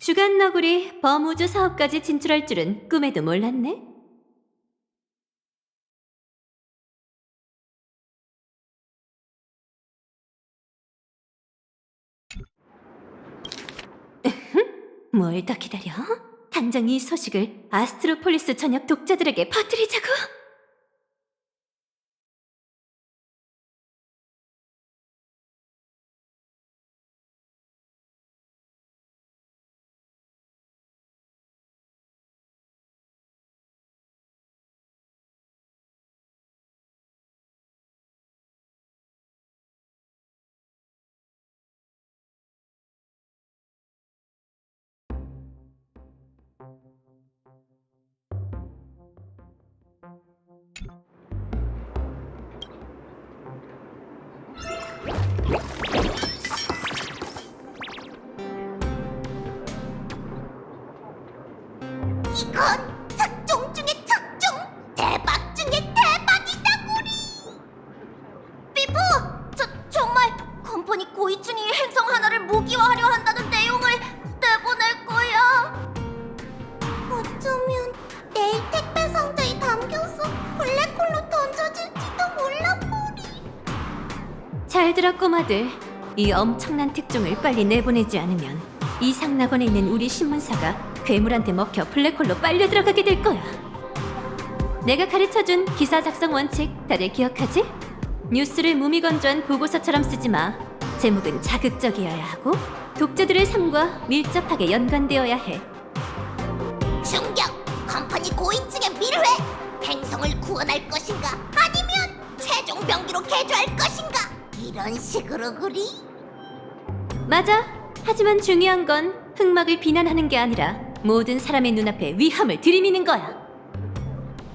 주간 너구리 범우주 사업까지 진출할 줄은 꿈에도 몰랐네. 뭘 더 기다려? 당장 이 소식을 아스트로폴리스 전역 독자들에게 퍼뜨리자고. 이건 특종 중에 특종! 대박 중에 대박이다구리! 삐부! 정말 컴퍼니 고위층이 행성 하나를 무기화하려 한다는 내용을 내보낼 거야. 어쩌면 내일 택배 상자에 담겨서 블랙홀로 던져질지도 몰라구리. 잘 들어 꼬마들. 이 엄청난 특종을 빨리 내보내지 않으면 이상낙원에 있는 우리 신문사가 괴물한테 먹혀 블랙홀로 빨려 들어가게 될 거야. 내가 가르쳐준 기사 작성 원칙 다들 기억하지? 뉴스를 무미건조한 보고서처럼 쓰지 마. 제목은 자극적이어야 하고 독자들의 삶과 밀접하게 연관되어야 해. 충격! 컴퍼니 고위층의 밀회! 행성을 구원할 것인가? 아니면 최종 병기로 개조할 것인가? 이런 식으로 구리? 맞아. 하지만 중요한 건 흑막을 비난하는 게 아니라 모든 사람의 눈앞에 위험을 들이미는 거야.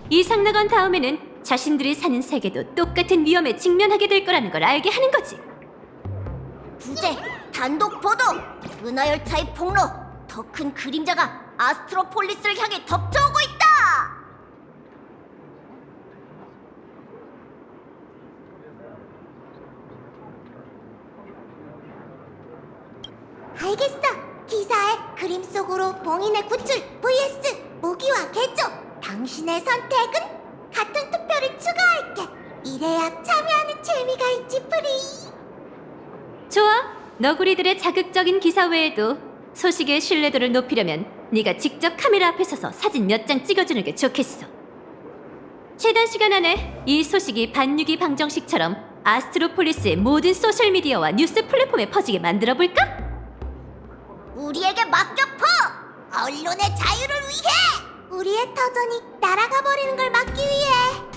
이상낙원 다음에는 자신들이 사는 세계도 똑같은 위험에 직면하게 될 거라는 걸 알게 하는 거지. 부재, 단독 보도! 은하열차의 폭로! 더 큰 그림자가 아스트로폴리스를 향해 덮쳐오고 있다! 알겠어! 기사에 그림 속으로 봉인의 구출 vs 무기화 개조! 당신의 선택은? 같은 투표를 추가할게! 이래야 참여하는 재미가 있지 프리! 좋아. 너구리들의 자극적인 기사 외에도 소식의 신뢰도를 높이려면 네가 직접 카메라 앞에 서서 사진 몇 장 찍어주는 게 좋겠어. 최단 시간 안에 이 소식이 반유기 방정식처럼 아스트로폴리스의 모든 소셜미디어와 뉴스 플랫폼에 퍼지게 만들어볼까? 우리에게 맡겨포! 언론의 자유를 위해! 우리의 터전이 날아가 버리는 걸 막기 위해!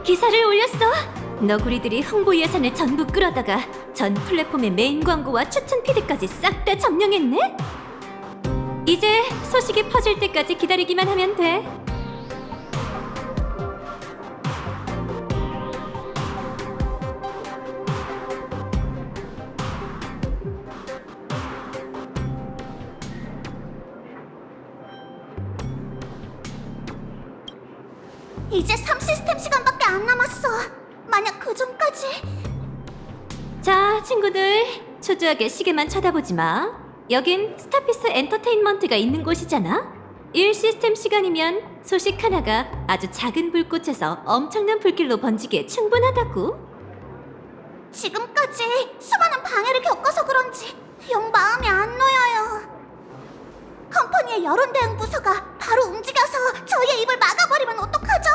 기사를 올렸어. 너구리들이 홍보 예산을 전부 끌어다가 전 플랫폼의 메인 광고와 추천 피드까지 싹 다 점령했네. 이제 소식이 퍼질 때까지 기다리기만 하면 돼. 이제 3시스템 시간밖에 안 남았어. 만약 그 전까지... 자, 친구들, 초조하게 시계만 쳐다보지 마. 여긴 스타피스 엔터테인먼트가 있는 곳이잖아. 1시스템 시간이면 소식 하나가 아주 작은 불꽃에서 엄청난 불길로 번지기에 충분하다고. 지금까지 수많은 방해를 겪어서 그런지 영 마음이 안 놓여요. 컴퍼니의 여론 대응 부서가 바로 움직여서 저희의 입을 막아버리면 어떡하죠?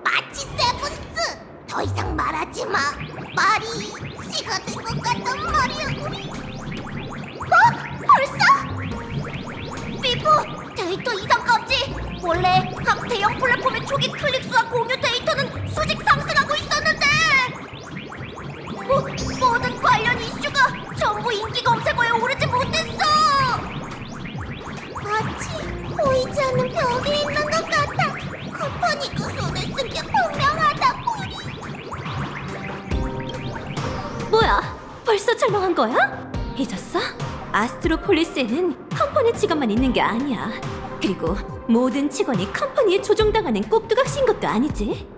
마치 세븐스! 더 이상 말하지 마! 말이 씨가 된 것 같단 말이야. 뭐? 벌써? 삐부! 데이터 이상 감지! 원래 각 대형 플랫폼의 초기 클릭수와 공유 데이터는 수직 상승하고 있었는데 모든 관련 이슈가 전부 인기 검색어에 오르지 못해 절망한 거야? 잊었어? 아스트로폴리스에는 컴퍼니 직원만 있는 게 아니야. 그리고 모든 직원이 컴퍼니에 조종당하는 꼭두각시인 것도 아니지.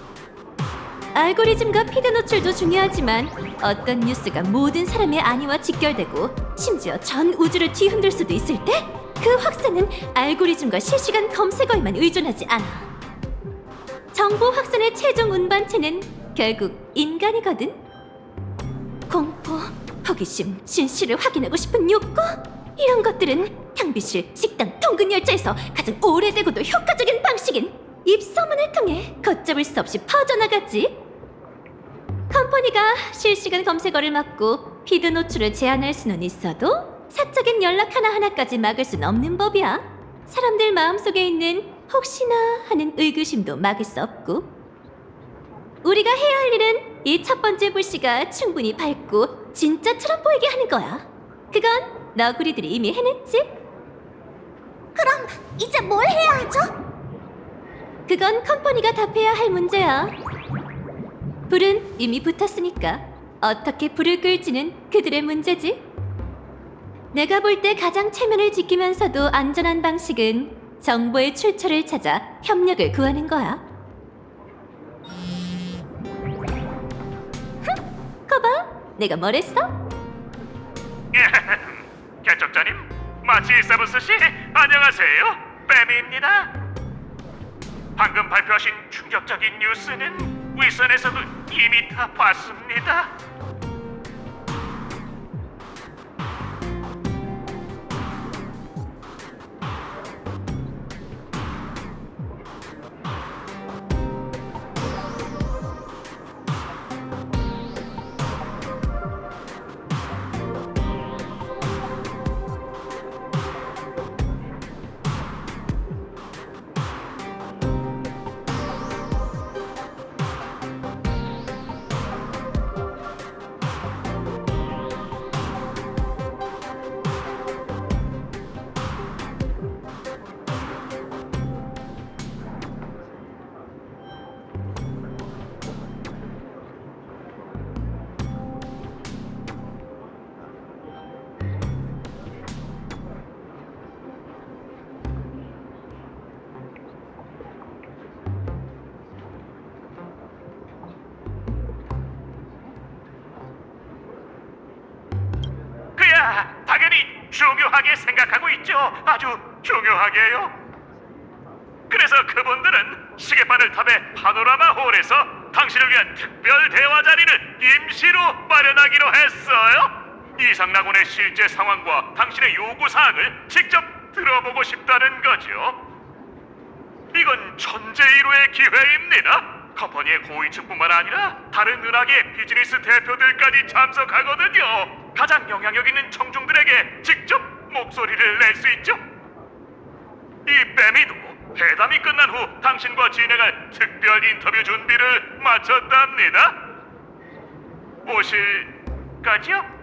알고리즘과 피드 노출도 중요하지만 어떤 뉴스가 모든 사람의 안위와 직결되고 심지어 전 우주를 뒤흔들 수도 있을 때 그 확산은 알고리즘과 실시간 검색어에만 의존하지 않아. 정보 확산의 최종 운반체는 결국 인간이거든. 공포, 호기심, 진실을 확인하고 싶은 욕구, 이런 것들은 탕비실, 식당, 통근 열차에서 가장 오래되고도 효과적인 방식인 입소문을 통해 걷잡을 수 없이 퍼져나가지. 컴퍼니가 실시간 검색어를 막고 피드 노출을 제한할 수는 있어도 사적인 연락 하나하나까지 막을 순 없는 법이야. 사람들 마음속에 있는 혹시나 하는 의구심도 막을 수 없고. 우리가 해야 할 일은 이 첫 번째 불씨가 충분히 밝고 진짜처럼 보이게 하는 거야. 그건 너구리들이 이미 해냈지. 그럼 이제 뭘 해야 하죠? 그건 컴퍼니가 답해야 할 문제야. 불은 이미 붙었으니까 어떻게 불을 끌지는 그들의 문제지. 내가 볼 때 가장 체면을 지키면서도 안전한 방식은 정보의 출처를 찾아 협력을 구하는 거야. 거봐, 내가 뭘 했어? 개척자님, 마치 세브스씨, 안녕하세요. 뱀입니다. 방금 발표하신 충격적인 뉴스는 윗선에서도 이미 다 봤습니다. 당연히 중요하게 생각하고 있죠. 아주 중요하게요. 그래서 그분들은 시계바늘 탑의 파노라마 홀에서 당신을 위한 특별 대화 자리를 임시로 마련하기로 했어요. 이상낙원의 실제 상황과 당신의 요구사항을 직접 들어보고 싶다는 거죠. 이건 천재일호의 기회입니다. 컴퍼니의 고위층뿐만 아니라 다른 은하계 비즈니스 대표들까지 참석하거든요. 가장 영향력 있는 청중들에게 직접 목소리를 낼 수 있죠. 이 빼미도 회담이 끝난 후 당신과 진행할 특별 인터뷰 준비를 마쳤답니다. 오실까지요?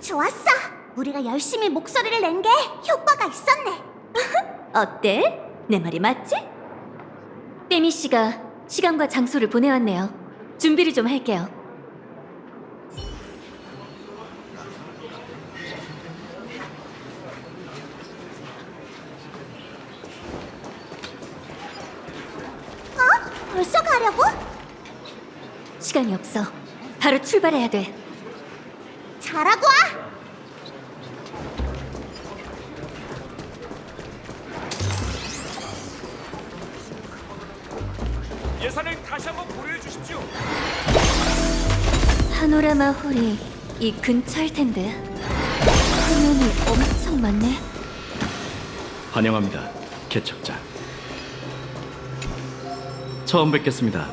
좋았어. 우리가 열심히 목소리를 낸 게 효과가 있었네. 어때? 내 말이 맞지? 빼미 씨가 시간과 장소를 보내왔네요. 준비를 좀 할게요. 벌써 가려고? 시간이 없어. 바로 출발해야 돼. 잘하고 와. 예산을 다시 한번 고려해 주십시오. 파노라마 홀이 이 근처일 텐데. 화면이 엄청 많네. 환영합니다, 개척자. 처음 뵙겠습니다.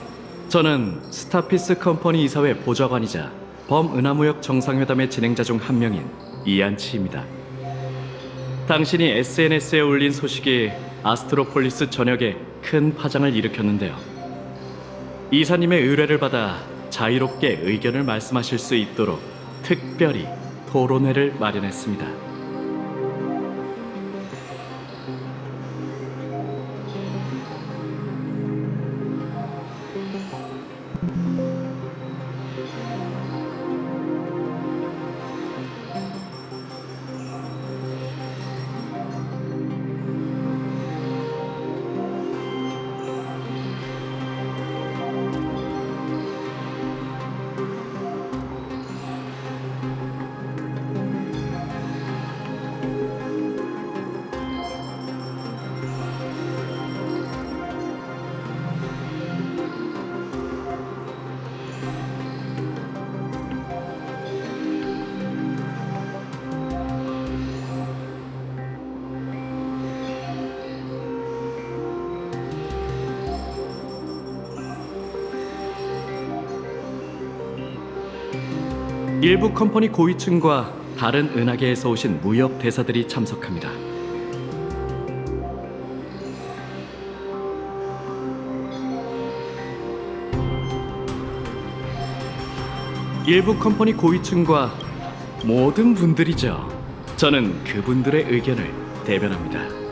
저는 스타피스 컴퍼니 이사회 보좌관이자 범은하무역 정상회담의 진행자 중 한 명인 이안치입니다. 당신이 SNS에 올린 소식이 아스트로폴리스 전역에 큰 파장을 일으켰는데요. 이사님의 의뢰를 받아 자유롭게 의견을 말씀하실 수 있도록 특별히 토론회를 마련했습니다. 일부 컴퍼니 고위층과 다른 은하계에서 오신 무역 대사들이 참석합니다. 일부 컴퍼니 고위층과 모든 분들이죠. 저는 그분들의 의견을 대변합니다.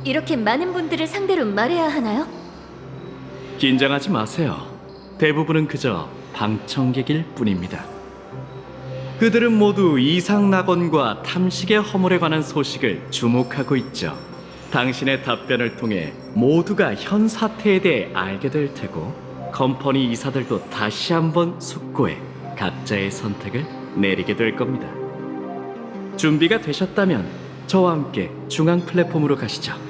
이렇게 많은 분들을 상대로 말해야 하나요? 긴장하지 마세요. 대부분은 그저 방청객일 뿐입니다. 그들은 모두 이상 낙원과 탐식의 허물에 관한 소식을 주목하고 있죠. 당신의 답변을 통해 모두가 현 사태에 대해 알게 될 테고, 컴퍼니 이사들도 다시 한번 숙고해 각자의 선택을 내리게 될 겁니다. 준비가 되셨다면 저와 함께 중앙 플랫폼으로 가시죠.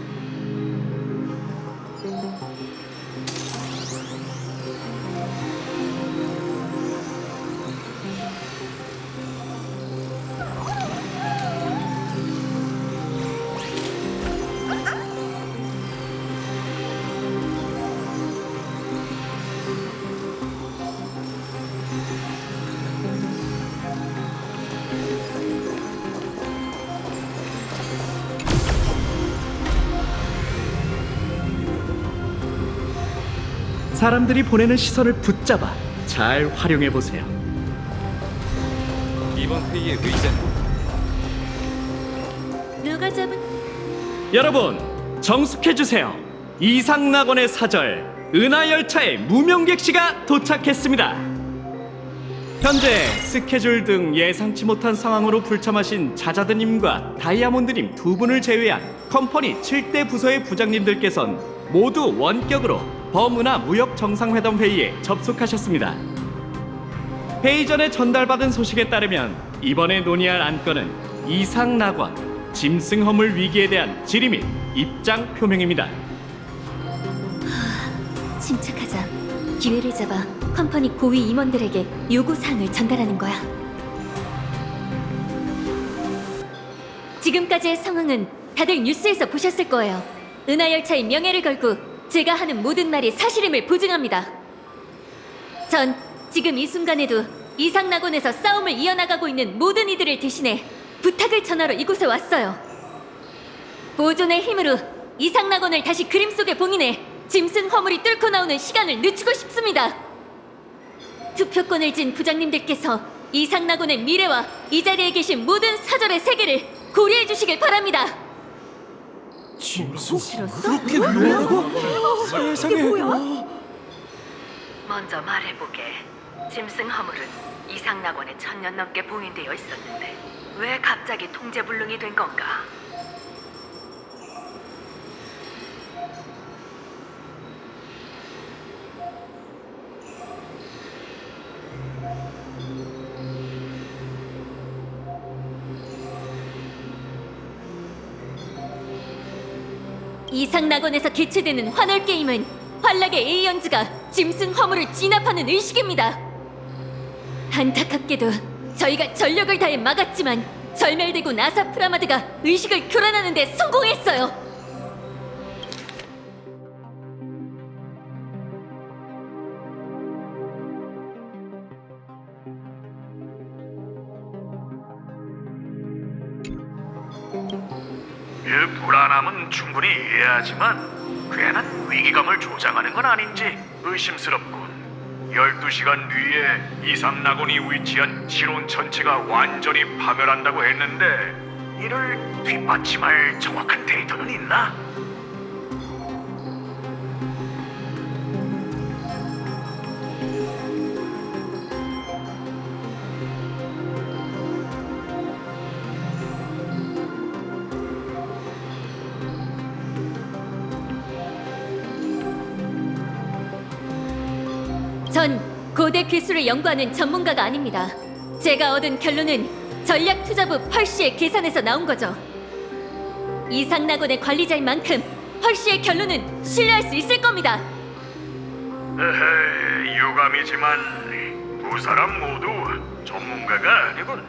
사람들이 보내는 시선을 붙잡아 잘 활용해 보세요. 이번 회의의 의제는 누가 잡은... 여러분, 정숙해 주세요. 이상 낙원의 사절 은하열차의 무명객 씨가 도착했습니다. 현재 스케줄 등 예상치 못한 상황으로 불참하신 자자드님과 다이아몬드님 두 분을 제외한 컴퍼니 7대 부서의 부장님들께선 모두 원격으로 범은하 무역 정상회담 회의에 접속하셨습니다. 회의 전에 전달받은 소식에 따르면 이번에 논의할 안건은 이상낙원, 짐승 허물 위기에 대한 질의 및 입장 표명입니다. 침착하자. 기회를 잡아 컴퍼니 고위 임원들에게 요구사항을 전달하는 거야. 지금까지의 상황은 다들 뉴스에서 보셨을 거예요. 은하열차의 명예를 걸고 제가 하는 모든 말이 사실임을 보증합니다. 전 지금 이 순간에도 이상낙원에서 싸움을 이어나가고 있는 모든 이들을 대신해 부탁을 전하러 이곳에 왔어요. 보존의 힘으로 이상낙원을 다시 그림 속에 봉인해 짐승 허물이 뚫고 나오는 시간을 늦추고 싶습니다. 투표권을 진 부장님들께서 이상낙원의 미래와 이 자리에 계신 모든 사절의 세계를 고려해 주시길 바랍니다. 그렇게 위험하고? 세상에. 먼저 말해보게. 짐승 허물은 이상낙원에 1000년 넘게 봉인되어 있었는데 왜 갑자기 통제불능이 된 건가? 이상낙원에서 개최되는 환월게임은 환락의 에이언즈가 짐승 허물을 진압하는 의식입니다. 안타깝게도 저희가 전력을 다해 막았지만 절멸되고 나사 프라마드가 의식을 교란하는 데 성공했어요. 이 불안함은 충분히 이해하지만 괜한 위기감을 조장하는 건 아닌지 의심스럽군. 12시간 뒤에 이상낙원이 위치한 신혼 전체가 완전히 파멸한다고 했는데 이를 뒷받침할 정확한 데이터는 있나? 전 고대 기술을 연구하는 전문가가 아닙니다. 제가 얻은 결론은 전략투자부 펄시의 계산에서 나온 거죠. 이상낙원의 관리자인 만큼 펄시의 결론은 신뢰할 수 있을 겁니다. 에헤이, 유감이지만 두 사람 모두 전문가가 아니군.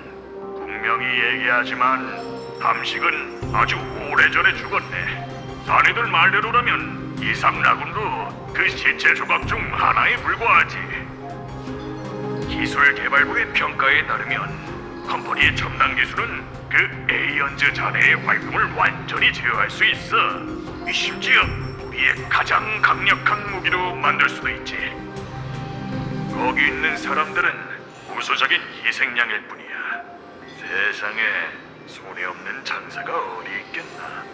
분명히 얘기하지만 담식은 아주 오래전에 죽었네. 자네들 말대로라면 이상낙원도 그 시체 조각 중 하나에 불과하지. 기술 개발부의 평가에 따르면 컴퍼니의 첨단 기술은 그 에이언즈 자네의 활동을 완전히 제어할 수 있어. 심지어 우리의 가장 강력한 무기로 만들 수도 있지. 거기 있는 사람들은 우수적인 희생양일 뿐이야. 세상에 손해 없는 장사가 어디 있겠나.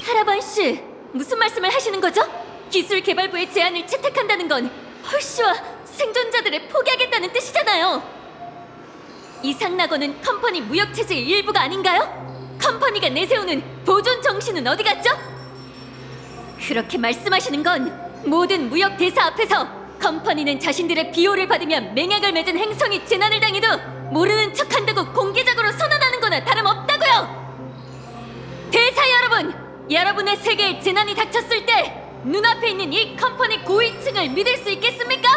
타라반 씨, 무슨 말씀을 하시는 거죠? 기술개발부의 제안을 채택한다는 건 펄시와 생존자들을 포기하겠다는 뜻이잖아요. 이상낙원은 컴퍼니 무역체제의 일부가 아닌가요? 컴퍼니가 내세우는 보존 정신은 어디 갔죠? 그렇게 말씀하시는 건 모든 무역 대사 앞에서 컴퍼니는 자신들의 비호를 받으며 맹약을 맺은 행성이 재난을 당해도 모르는 척한다고 공개적으로 선언하는 거나 다름없다고요! 대사 여러분! 여러분의 세계에 재난이 닥쳤을 때 눈앞에 있는 이 컴퍼니 고위층을 믿을 수 있겠습니까?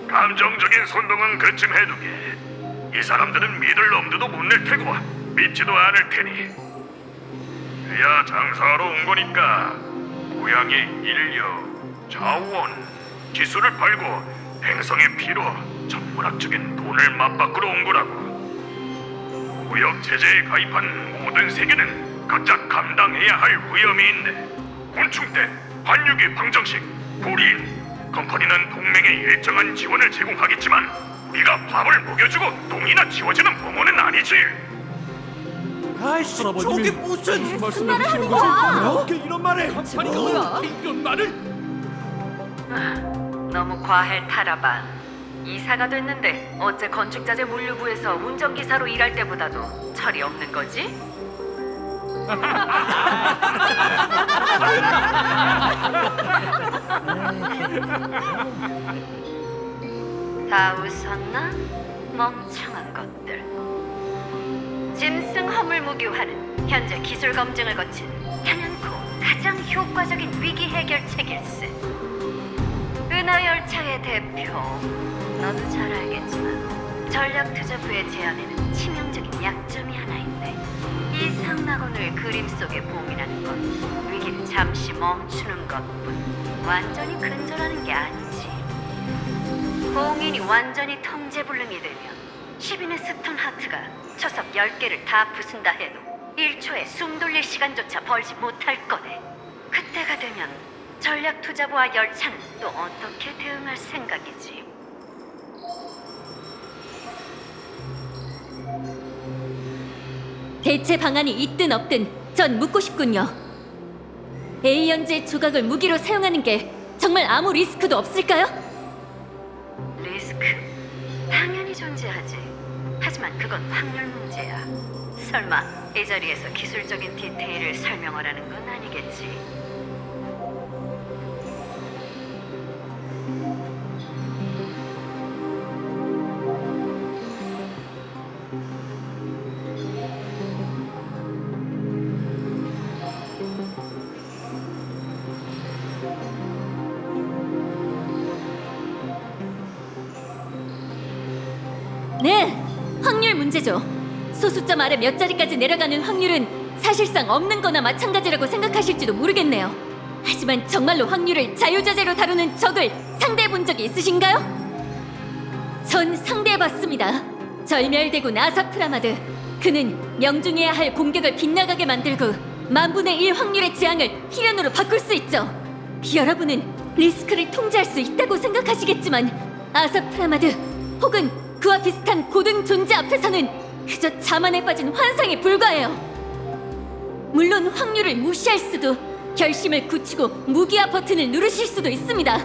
감정적인 선동은 그쯤 해두게. 이 사람들은 믿을 엄두도 못 낼 테고 믿지도 않을 테니. 그야 장사하러 온 거니까 고향의 인력, 자원, 기술을 팔고 행성의 피로 천문학적인 돈을 맞바꾸러 온 거라고. 무역 제재에 가입한 모든 세계는 각자 감당해야 할 위험이 있네. 곤충 때 반유기 방정식, 불인. 컴퍼니는 동맹에 일정한 지원을 제공하겠지만 우리가 밥을 먹여주고 똥이나 치워주는 부모는 아니지. 아이씨, 저게 무슨 말을 하는 거야? 어떻게 이런 말을? 이런 말을? 너무 과해 타라반. 이사가 됐는데 어째 건축자재 물류부에서 운전기사로 일할 때보다도 철이 없는 거지? 다 웃었나? 멍청한 것들. 짐승 허물 무기화는 현재 기술 검증을 거친 단연코 가장 효과적인 위기 해결책일세. 은하열차의 대표, 너도 잘 알겠지만 전략투자부의 제안에는 치명적인 약점이 하나 있네. 이 상낙원을 그림 속에 봉인하는 건 위기를 잠시 멈추는 것뿐 완전히 근절하는 게 아니지. 봉인이 완전히 통제불능이 되면 10인의 스톤하트가 초석 10개를 다 부순다 해도 1초에 숨 돌릴 시간조차 벌지 못할 거네. 그때가 되면 전략투자부와 열차는 또 어떻게 대응할 생각이지? 대체 방안이 있든 없든 전 묻고 싶군요. A연제의 조각을 무기로 사용하는 게 정말 아무 리스크도 없을까요? 리스크? 당연히 존재하지. 하지만 그건 확률 문제야. 설마 이 자리에서 기술적인 디테일을 설명하라는 건 아니겠지? 네, 확률 문제죠. 소수점 아래 몇 자리까지 내려가는 확률은 사실상 없는 거나 마찬가지라고 생각하실지도 모르겠네요. 하지만 정말로 확률을 자유자재로 다루는 적을 상대해 본 적이 있으신가요? 전 상대해봤습니다. 절멸대군 아사프라마드. 그는 명중해야 할 공격을 빗나가게 만들고 만분의 1 확률의 재앙을 필연으로 바꿀 수 있죠. 여러분은 리스크를 통제할 수 있다고 생각하시겠지만 아사프라마드 혹은 그와 비슷한 고등 존재 앞에서는 그저 자만에 빠진 환상에 불과해요. 물론 확률을 무시할 수도, 결심을 굳히고 무기화 버튼을 누르실 수도 있습니다.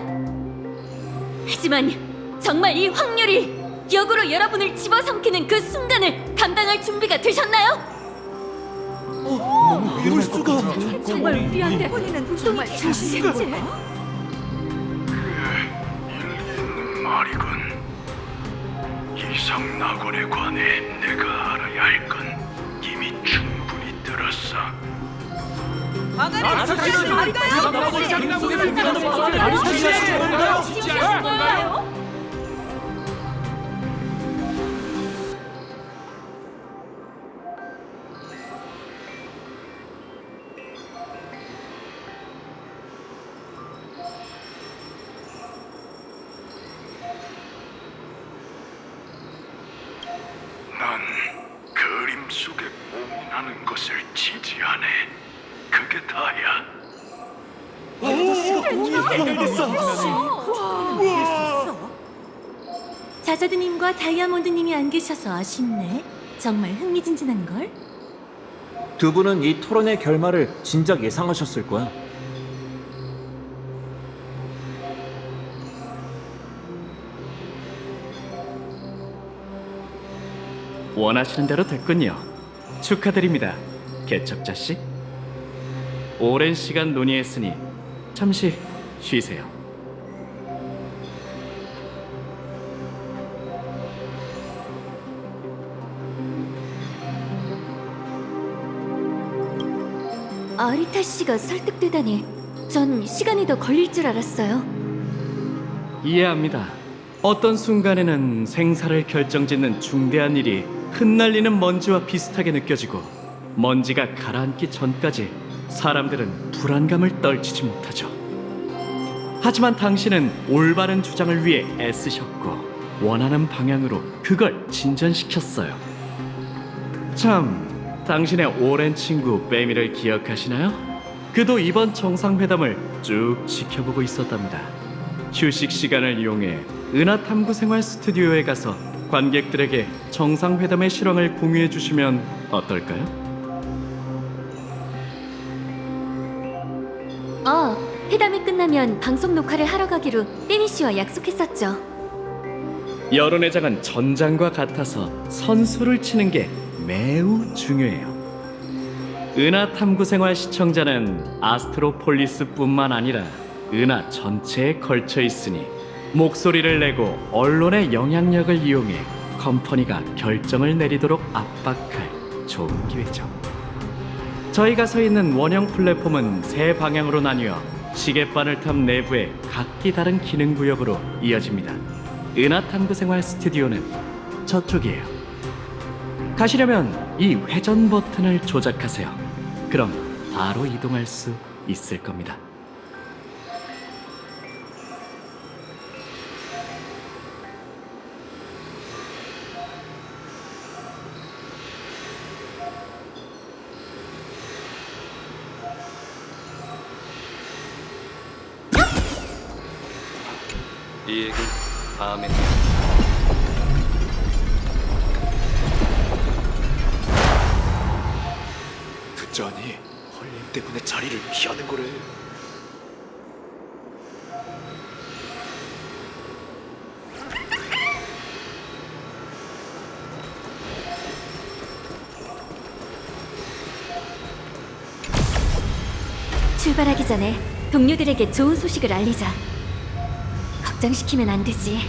하지만 정말 이 확률이 역으로 여러분을 집어삼키는 그 순간을 감당할 준비가 되셨나요? 이럴 수가. 정말 우리한테 정말 자신있지? 일리 있는 말이군. 이상낙원에 관해 내가 알아야 할 건 이미 충분히 들었어. 난 그림 속에 봉인하는 것을 지지하네. 그게 다야. 자자드님과 다이아몬드님이 안 계셔서 아쉽네. 정말 흥미진진한걸? 두 분은 이 토론의 결말을 진작 예상하셨을 거야. 원하시는 대로 됐군요. 축하드립니다, 개척자 씨. 오랜 시간 논의했으니 잠시 쉬세요. 아리타 씨가 설득되다니 전 시간이 더 걸릴 줄 알았어요. 이해합니다. 어떤 순간에는 생사를 결정짓는 중대한 일이 흩날리는 먼지와 비슷하게 느껴지고 먼지가 가라앉기 전까지 사람들은 불안감을 떨치지 못하죠. 하지만 당신은 올바른 주장을 위해 애쓰셨고 원하는 방향으로 그걸 진전시켰어요. 참, 당신의 오랜 친구 빼미를 기억하시나요? 그도 이번 정상회담을 쭉 지켜보고 있었답니다. 휴식 시간을 이용해 은하탐구생활 스튜디오에 가서 관객들에게 정상회담의 실황을 공유해 주시면 어떨까요? 회담이 끝나면 방송 녹화를 하러 가기로 빼미 씨와 약속했었죠. 여론회장은 전장과 같아서 선수를 치는 게 매우 중요해요. 은하탐구생활 시청자는 아스트로폴리스뿐만 아니라 은하 전체에 걸쳐 있으니 목소리를 내고 언론의 영향력을 이용해 컴퍼니가 결정을 내리도록 압박할 좋은 기회죠. 저희가 서 있는 원형 플랫폼은 세 방향으로 나뉘어 시계바늘탑 내부의 각기 다른 기능 구역으로 이어집니다. 은하탐구생활 스튜디오는 저쪽이에요. 가시려면 이 회전 버튼을 조작하세요. 그럼 바로 이동할 수 있을 겁니다. 이 얘기 다음에 듣자니 헐림 때문에 자리를 피하는 거래. 출발하기 전에 동료들에게 좋은 소식을 알리자. 걱정시키면 안 되지.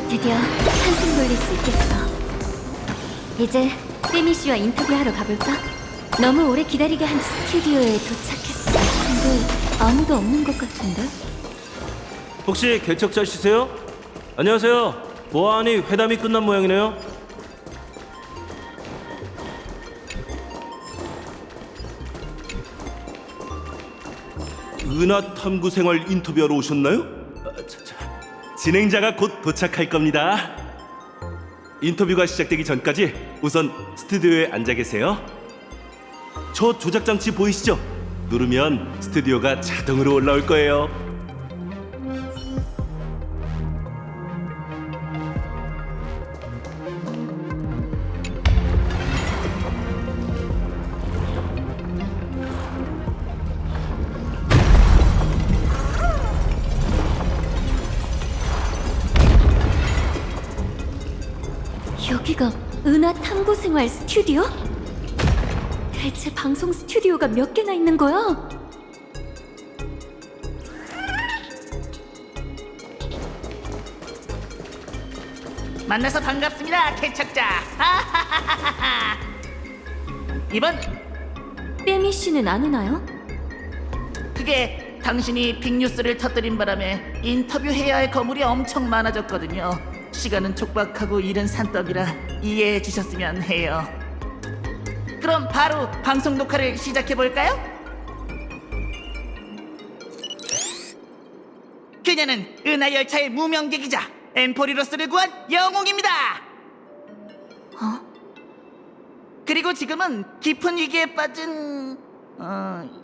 드디어 한숨 돌릴 수 있겠어. 이제 빼미 씨와 인터뷰하러 가볼까? 너무 오래 기다리게 한 스튜디오에 도착했어. 근데 아무도 없는 것 같은데? 혹시 개척자시세요? 안녕하세요. 보아하니 회담이 끝난 모양이네요. 은하탐구생활 인터뷰하러 오셨나요? 진행자가 곧 도착할 겁니다. 인터뷰가 시작되기 전까지 우선 스튜디오에 앉아 계세요. 저 조작 장치 보이시죠? 누르면 스튜디오가 자동으로 올라올 거예요. 여기가 은하탐구생활 스튜디오? 대체 방송 스튜디오가 몇 개나 있는 거야? 만나서 반갑습니다, 개척자. 이번 빼미 씨는 안 오나요? 그게 당신이 빅뉴스를 터뜨린 바람에 인터뷰해야 할 거물이 엄청 많아졌거든요. 시간은 촉박하고 일은 산더미라 이해해 주셨으면 해요. 그럼 바로 방송 녹화를 시작해 볼까요? 그녀는 은하열차의 무명객이자 엠포리로스를 구한 영웅입니다. 그리고 지금은 깊은 위기에 빠진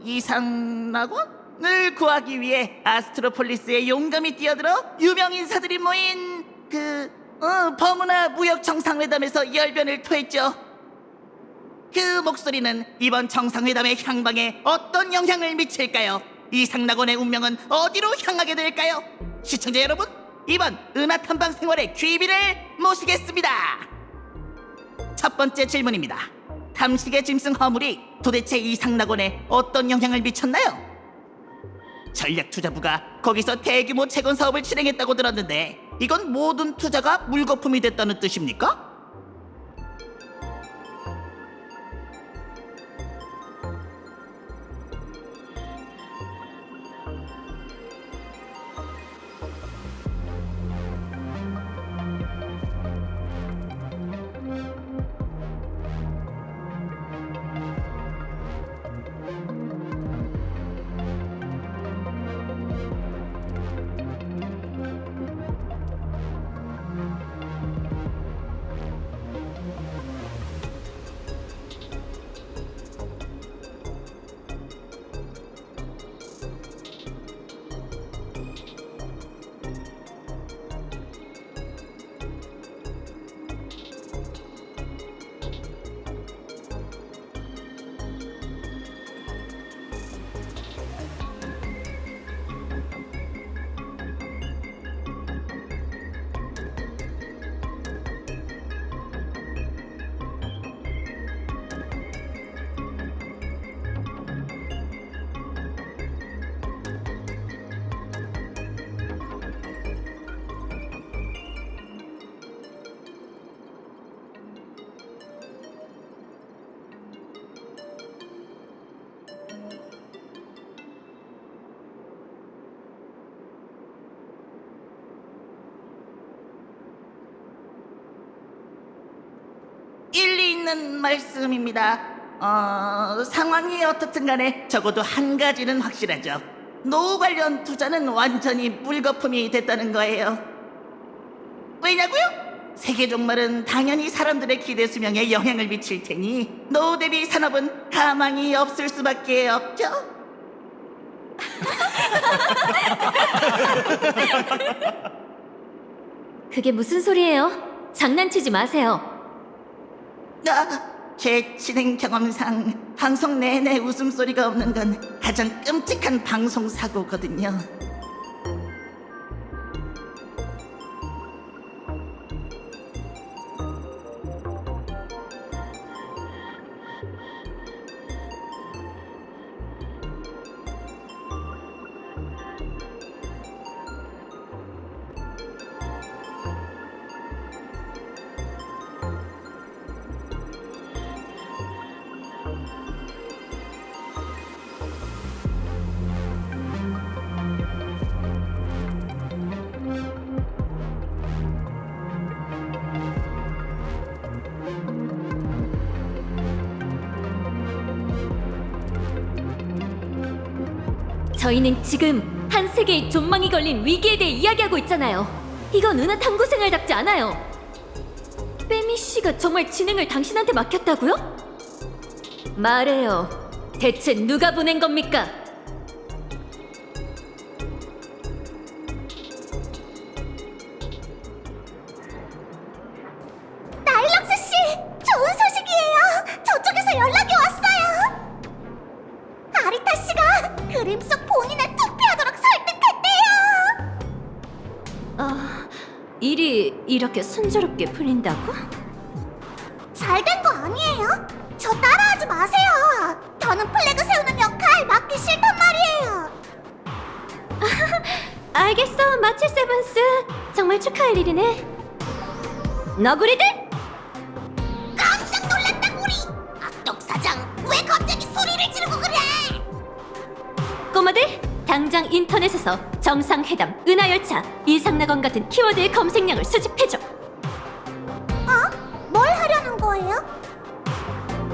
이상낙원을 구하기 위해 아스트로폴리스에 용감히 뛰어들어 유명 인사들이 모인 버무나 무역 정상회담에서 열변을 토했죠. 그 목소리는 이번 정상회담의 향방에 어떤 영향을 미칠까요? 이상낙원의 운명은 어디로 향하게 될까요? 시청자 여러분, 이번 은하탐방 생활의 귀비를 모시겠습니다. 첫 번째 질문입니다. 탐식의 짐승 허물이 도대체 이상낙원에 어떤 영향을 미쳤나요? 전략투자부가 거기서 대규모 채권 사업을 진행했다고 들었는데 이건 모든 투자가 물거품이 됐다는 뜻입니까? 일리 있는 말씀입니다. 상황이 어떻든 간에 적어도 한 가지는 확실하죠. 노후 관련 투자는 완전히 물거품이 됐다는 거예요. 왜냐고요? 세계 종말은 당연히 사람들의 기대 수명에 영향을 미칠 테니 노후 대비 산업은 가망이 없을 수밖에 없죠. 그게 무슨 소리예요? 장난치지 마세요. 제 진행 경험상 방송 내내 웃음소리가 없는 건 가장 끔찍한 방송 사고거든요. 저희는 지금 한 세계의 존망이 걸린 위기에 대해 이야기하고 있잖아요. 이건 은하 탐구 생활답지 않아요. 빼미 씨가 정말 진행을 당신한테 맡겼다고요? 말해요. 대체 누가 보낸 겁니까? 나일락스 씨, 좋은 소식이에요. 저쪽에서 연락이 왔어요. 아리타 씨가 그림 속 본인을 투표하도록 설득했대요. 일이 이렇게 순조롭게 풀린다고? 잘 된 거 아니에요? 저 따라하지 마세요. 저는 플래그 세우는 역할 맡기 싫단 말이에요. 알겠어, 마치 세븐스. 정말 축하할 일이네. 너구리들! 깜짝 놀랐다 우리. 악덕 사장, 왜 갑자기 소리를 지르고 그래? 꼬마들, 당장 인터넷에서 정상회담, 은하열차, 이상낙원 같은 키워드의 검색량을 수집해줘. 뭘 하려는 거예요?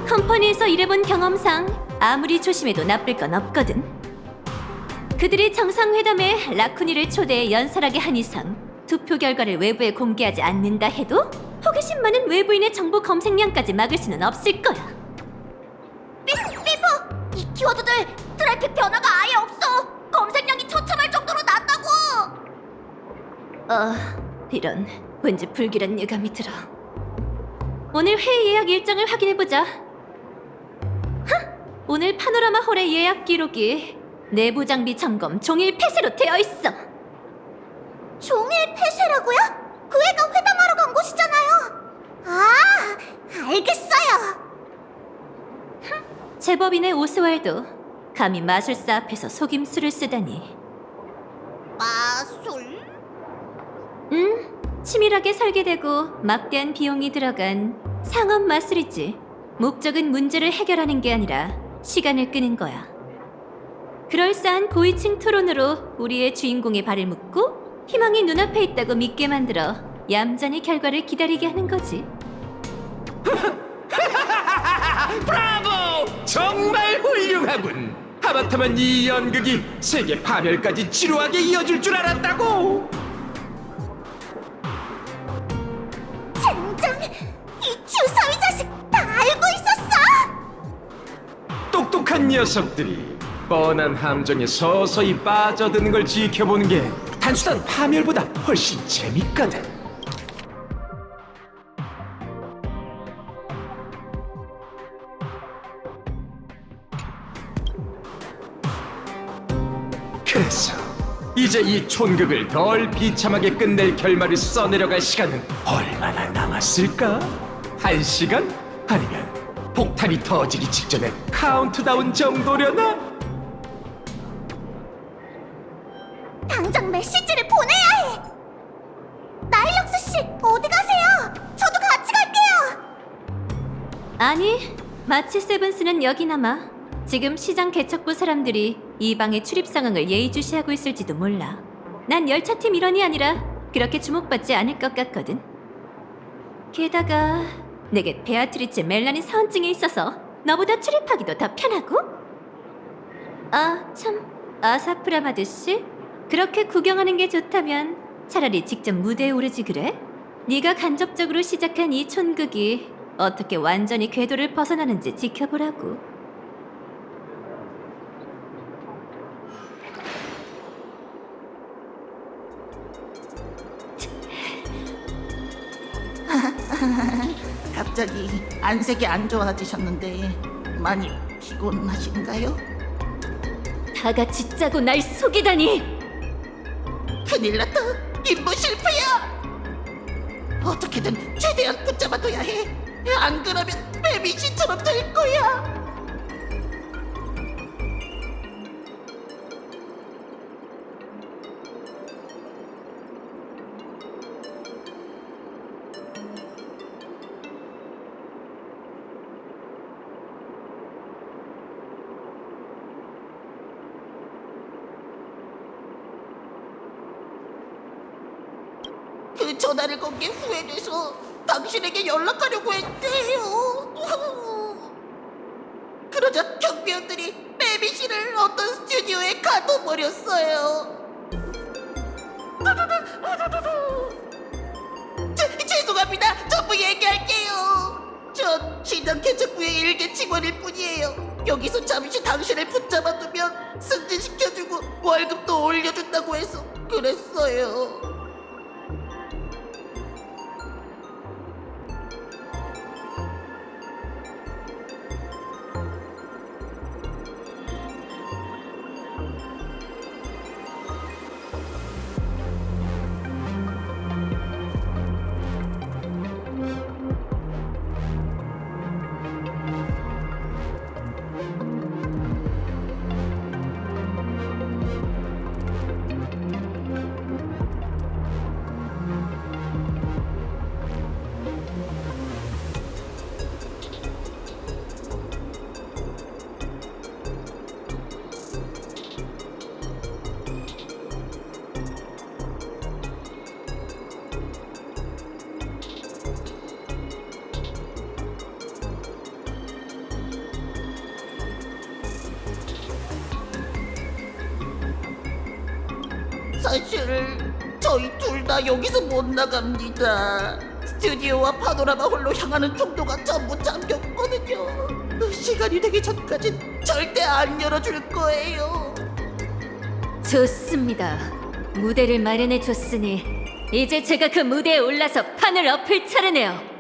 컴퍼니에서 일해본 경험상 아무리 조심해도 나쁠 건 없거든. 그들이 정상회담에 라쿠니를 초대해 연설하게 한 이상 투표 결과를 외부에 공개하지 않는다 해도 호기심 많은 외부인의 정보 검색량까지 막을 수는 없을 거야. 삐뽀! 이 키워드들 트래픽 변화가 아예 없어. 검색량이 처참할 정도로 낮다고. 이런. 왠지 불길한 예감이 들어. 오늘 회의 예약 일정을 확인해보자. 오늘 파노라마 홀의 예약 기록이 내부 장비 점검 종일 폐쇄로 되어 있어. 종일 폐쇄라고요? 그 애가 회담하러 간 곳이잖아요. 아, 알겠어요. 제법인의 오스왈도 감히 마술사 앞에서 속임수를 쓰다니. 마술? 치밀하게 설계되고 막대한 비용이 들어간 상업 마술이지. 목적은 문제를 해결하는 게 아니라 시간을 끄는 거야. 그럴싸한 고위층 토론으로 우리의 주인공의 발을 묶고 희망이 눈앞에 있다고 믿게 만들어 얌전히 결과를 기다리게 하는 거지. 브라보! 정말 훌륭하군. 하마터면 이 연극이 세계 파멸까지 지루하게 이어질 줄 알았다고. 젠장! 이 주사위 자식 다 알고 있었어! 똑똑한 녀석들이 뻔한 함정에 서서히 빠져드는 걸 지켜보는 게 단순한 파멸보다 훨씬 재밌거든. 그래서 이제 이 촌극을 덜 비참하게 끝낼 결말을 써내려갈 시간은 얼마나 남았을까? 1시간? 아니면 폭탄이 터지기 직전에 카운트다운 정도려나? 당장 메시지를 보내야 해! 나일럭스 씨, 어디 가세요? 저도 같이 갈게요! 아니, 마치 세븐스는 여기 남아. 지금 시장 개척부 사람들이 이 방의 출입 상황을 예의주시하고 있을지도 몰라. 난 열차팀 일원이 아니라 그렇게 주목받지 않을 것 같거든. 게다가 내게 베아트리체 멜라닌 사원증이 있어서 너보다 출입하기도 더 편하고. 아, 참, 아사프라마드 씨? 그렇게 구경하는 게 좋다면 차라리 직접 무대에 오르지 그래? 네가 간접적으로 시작한 이 촌극이 어떻게 완전히 궤도를 벗어나는지 지켜보라고. 갑자기 안색이 안 좋아지셨는데 많이 피곤하신가요? 다 같이 짜고 날 속이다니! 큰일 났다. 임무 실패야. 어떻게든 최대한 붙잡아둬야 해. 안 그러면 매미씨처럼 될 거야. 그 전화를 건 게 후회돼서 당신에게 연락하려고 했대요. 그러자 경비원들이 매미 씨를 어떤 스튜디오에 가둬버렸어요. 죄송합니다. 전부 얘기할게요. 전 시장 개척부의 일개 직원일 뿐이에요. 여기서 잠시 당신을 붙잡아두면 승진시켜주고 월급도 올려준다고 해서 그랬어요. 사실 저희 둘 다 여기서 못 나갑니다. 스튜디오와 파노라마 홀로 향하는 통로가 전부 잠겼거든요. 시간이 되기 전까진 절대 안 열어줄 거예요. 좋습니다. 무대를 마련해 줬으니 이제 제가 그 무대에 올라서 판을 엎을 차례네요.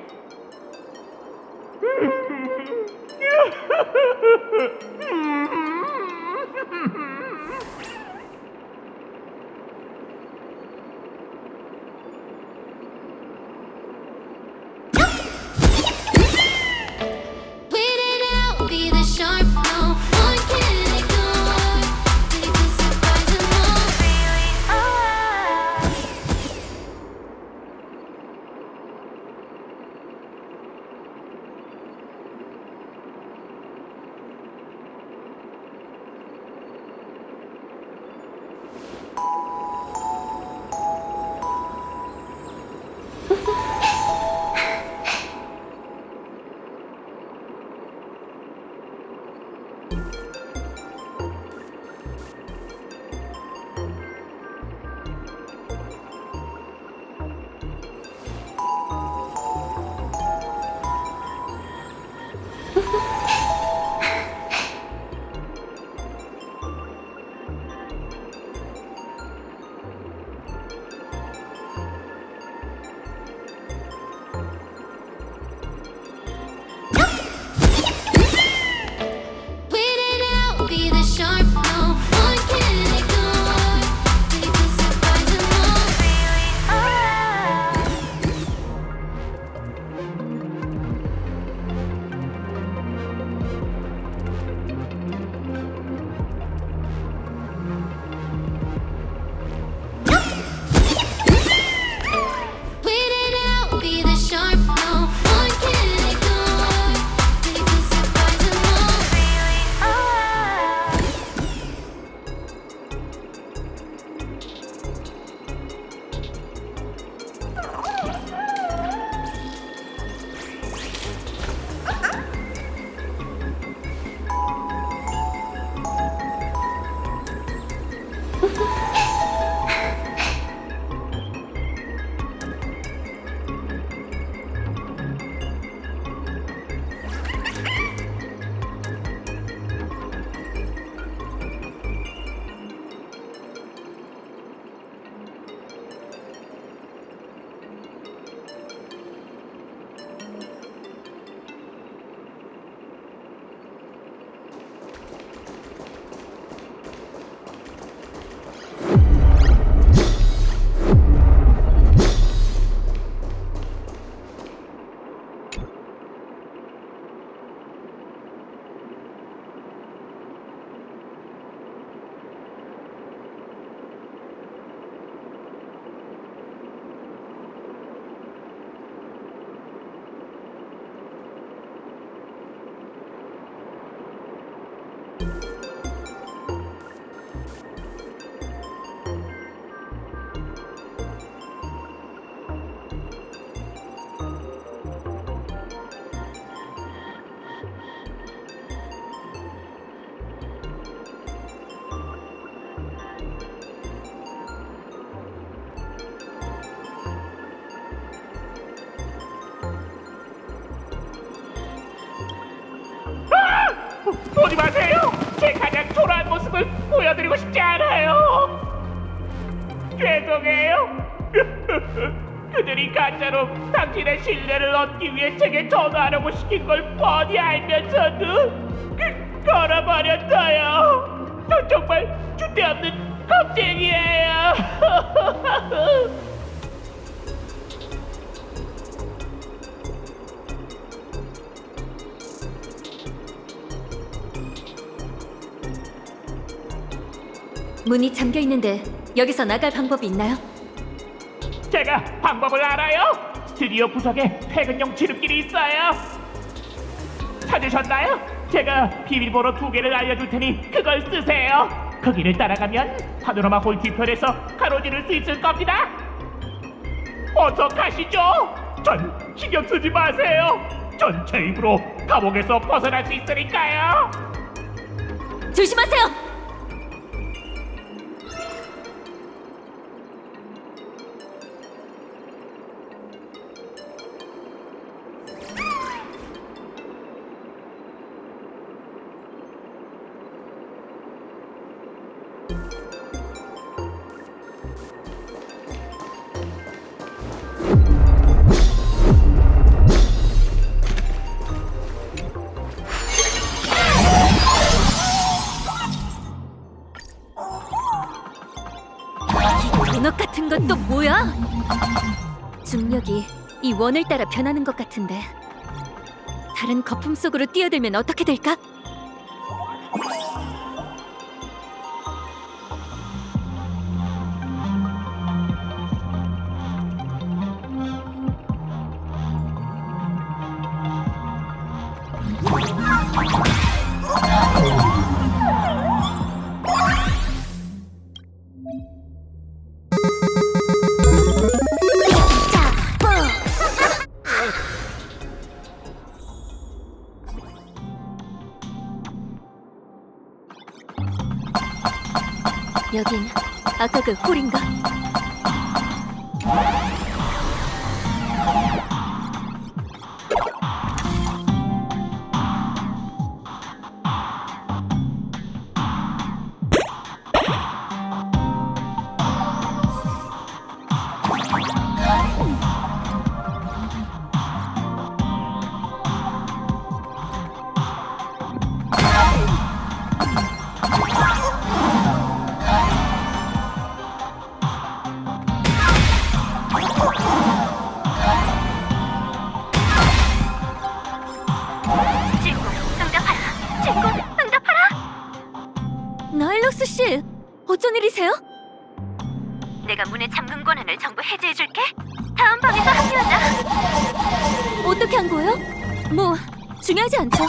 보지 마세요. 제 가장 초라한 모습을 보여드리고 싶지 않아요. 죄송해요. 그들이 가짜로 당신의 신뢰를 얻기 위해 제게 전화하라고 시킨 걸 뻔히 알면서도 걸어버렸어요. 저 정말 주대없는 겁쟁이에요. 문이 잠겨 있는데 여기서 나갈 방법이 있나요? 제가 방법을 알아요. 스튜디오 구석에 퇴근용 지름길이 있어요. 찾으셨나요? 제가 비밀번호 2개를 알려줄 테니 그걸 쓰세요. 그 길을 따라가면 파노라마 홀 뒤편에서 가로지를 수 있을 겁니다. 어서 가시죠. 전 신경 쓰지 마세요. 전 제 입으로 감옥에서 벗어날 수 있으니까요. 조심하세요. 중력이 이 원을 따라 변하는 것 같은데 다른 거품 속으로 뛰어들면 어떻게 될까? 여긴 아까 그 홀인가? 나일록스 씨, 어쩐 일이세요? 내가 문의 잠금 권한을 전부 해제해줄게. 다음 방에서 합류하자. 어떻게 한 거예요? 뭐 중요하지 않죠.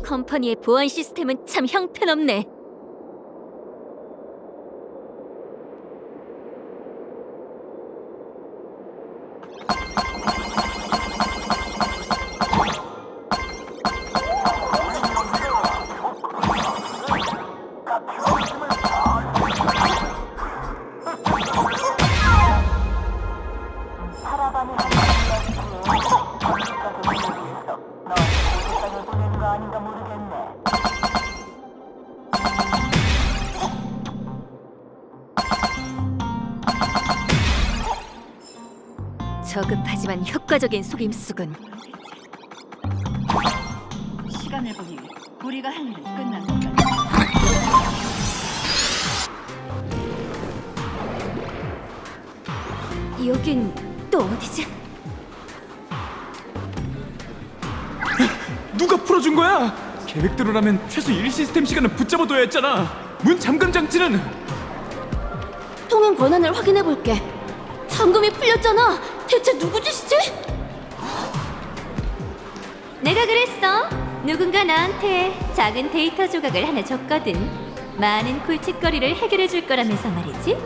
컴퍼니의 보안 시스템은 참 형편없네. 저급하지만 효과적인 속임수군. 시간을 보니 우리가 할 일은 끝난 것 같아. 여긴 또 어디지? 누가 풀어준 거야? 계획대로라면 최소 1시스템 시간은 붙잡아둬야 했잖아. 문 잠금 장치는? 통행 권한을 확인해 볼게. 잠금이 풀렸잖아. 대체 누구 짓이지? 내가 그랬어. 누군가 나한테 작은 데이터 조각을 하나 줬거든. 많은 골칫거리를 해결해 줄 거라면서 말이지.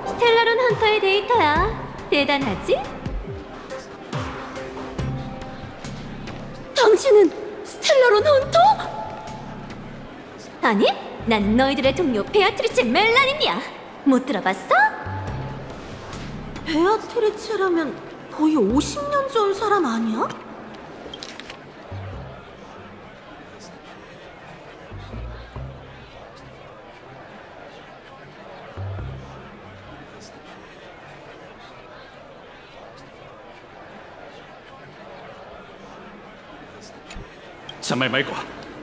스텔라론 헌터의 데이터야. 대단하지? 당신은 스텔라론 헌터? 아니, 난 너희들의 동료 베아트리체 멜라닌이야. 못 들어봤어? 베아트리체라면 거의 50년 전 사람 아니야? 잔말 말고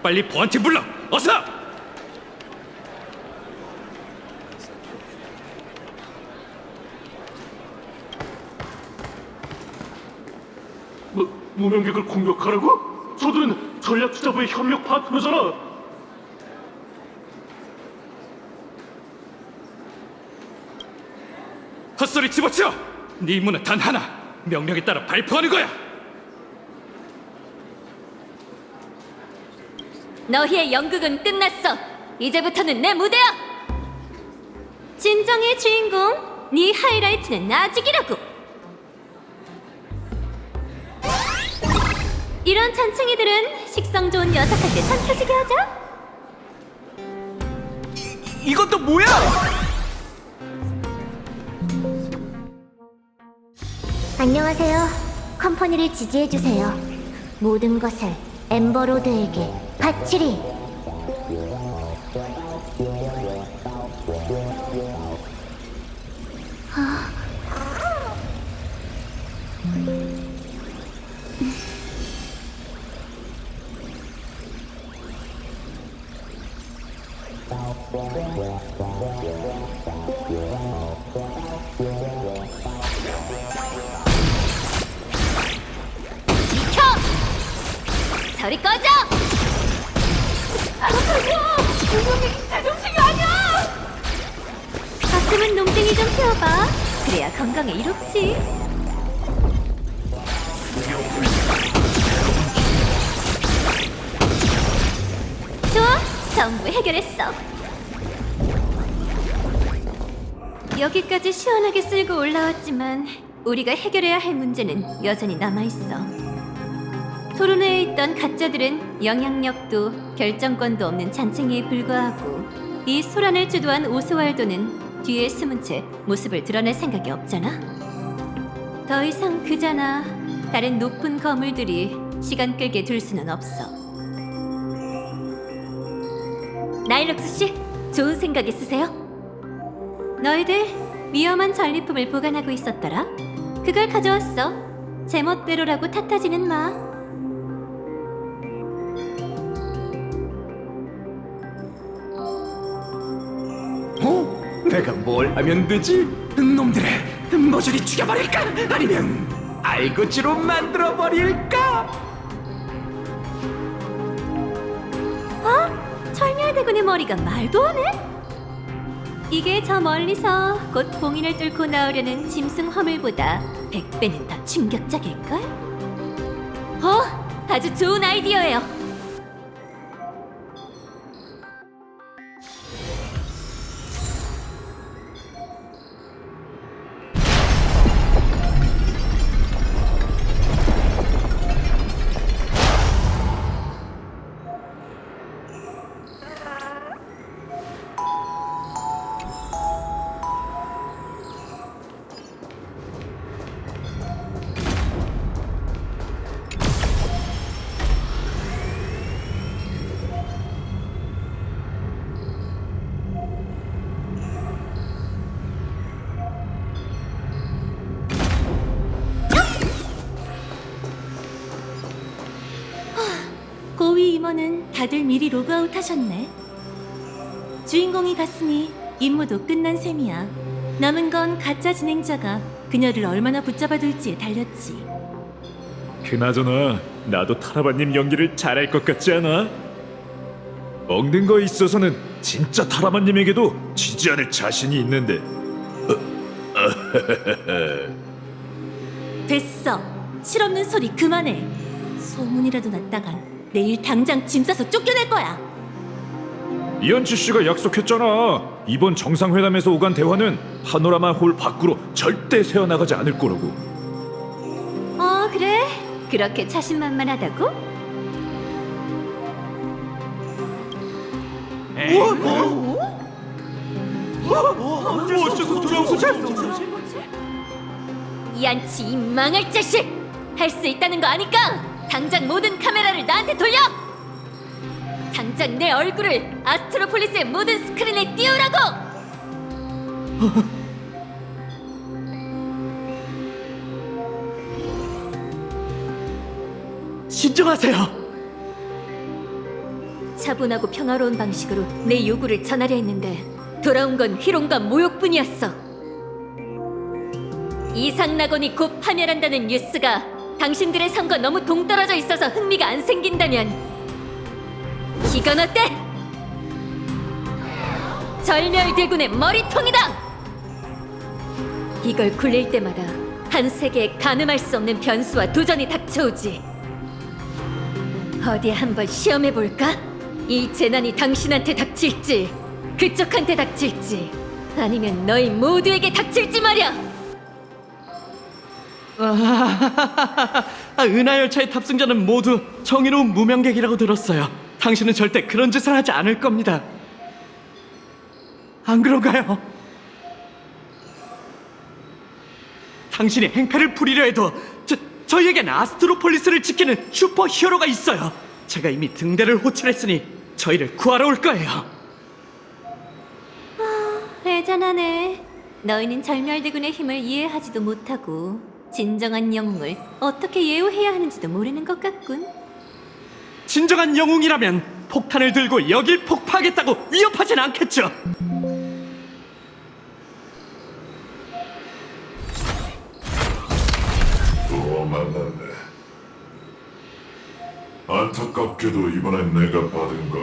빨리 보안팀 불러. 어서. 무명객을 공격하라고? 저들은 전략투자부의 협력 파트너잖아. 헛소리 집어치워. 네 임무는 단 하나. 명령에 따라 발표하는 거야. 너희의 연극은 끝났어. 이제부터는 내 무대야. 진정의 주인공, 네 하이라이트는 아직이라고. 이런 잔챙이들은 식성 좋은 녀석한테 삼켜지게 하자. 이건 또 뭐야? 안녕하세요. 컴퍼니를 지지해주세요. 모든 것을 엠버로드에게 바치리. 하... 비켜! 저리 꺼져! 제정신이 아니야! 가끔은 농땡이 좀 피워봐. 그래야 건강에 이롭지. 좋아, 전부 해결했어. 여기까지 시원하게 쓸고 올라왔지만 우리가 해결해야 할 문제는 여전히 남아있어. 토론회에 있던 가짜들은 영향력도 결정권도 없는 잔챙이에 불과하고 이 소란을 주도한 오스왈도는 뒤에 숨은 채 모습을 드러낼 생각이 없잖아. 더 이상 그자나 다른 높은 거물들이 시간 끌게 둘 수는 없어. 나일록스 씨, 좋은 생각 있으세요? 너희들 위험한 전리품을 보관하고 있었더라. 그걸 가져왔어. 제멋대로라고 탓하지는 마. 내가 뭘 하면 되지? 놈들의 모조리 죽여버릴까? 아니면 알고지로 만들어버릴까? 철멸대군의 머리가 말도 안 해? 이게 저 멀리서 곧 봉인을 뚫고 나오려는 짐승 화물보다 100배는 더 충격적일걸? 아주 좋은 아이디어예요. 고위 임원은 다들 미리 로그아웃 하셨네. 주인공이 갔으니 임무도 끝난 셈이야. 남은 건 가짜 진행자가 그녀를 얼마나 붙잡아둘지에 달렸지. 그나저나 나도 타라바님 연기를 잘할 것 같지 않아? 먹는 거에 있어서는 진짜 타라바님에게도 지지 않을 자신이 있는데. 됐어. 실없는 소리 그만해. 소문이라도 났다간 내일 당장 짐 싸서 쫓겨낼 거야. 이현치 씨가 약속했잖아. 이번 정상회담에서 오간 대화는 파노라마 홀 밖으로 절대 새어나가지 않을 거라고. 그래? 그렇게 자신만만하다고? 어째서 돌아오고 이안치 이 망할 자식! 할 수 있다는 거 아니까 당장 모든 카메라를 나한테 돌려! 당장 내 얼굴을 아스트로폴리스의 모든 스크린에 띄우라고! 진정하세요. 차분하고 평화로운 방식으로 내 요구를 전하려 했는데 돌아온 건 희롱과 모욕뿐이었어. 이상낙원이 곧 파멸한다는 뉴스가 당신들의 삶과 너무 동떨어져 있어서 흥미가 안 생긴다면 이건 어때? 절멸대군의 머리통이다! 이걸 굴릴 때마다 한 세계에 가늠할 수 없는 변수와 도전이 닥쳐오지. 어디 한번 시험해볼까? 이 재난이 당신한테 닥칠지, 그쪽한테 닥칠지, 아니면 너희 모두에게 닥칠지 말이야! 은하열차의 탑승자는 모두 정의로운 무명객이라고 들었어요. 당신은 절대 그런 짓을 하지 않을 겁니다. 안 그런가요? 당신이 행패를 부리려 해도 저희에겐 아스트로폴리스를 지키는 슈퍼 히어로가 있어요. 제가 이미 등대를 호출했으니 저희를 구하러 올 거예요. 애잔하네. 너희는 절멸대군의 힘을 이해하지도 못하고 진정한 영웅을 어떻게 예우해야 하는지도 모르는 것 같군. 진정한 영웅이라면 폭탄을 들고 여길 폭파하겠다고 위협하진 않겠죠. 만났네. 안타깝게도 이번엔 내가 받은 것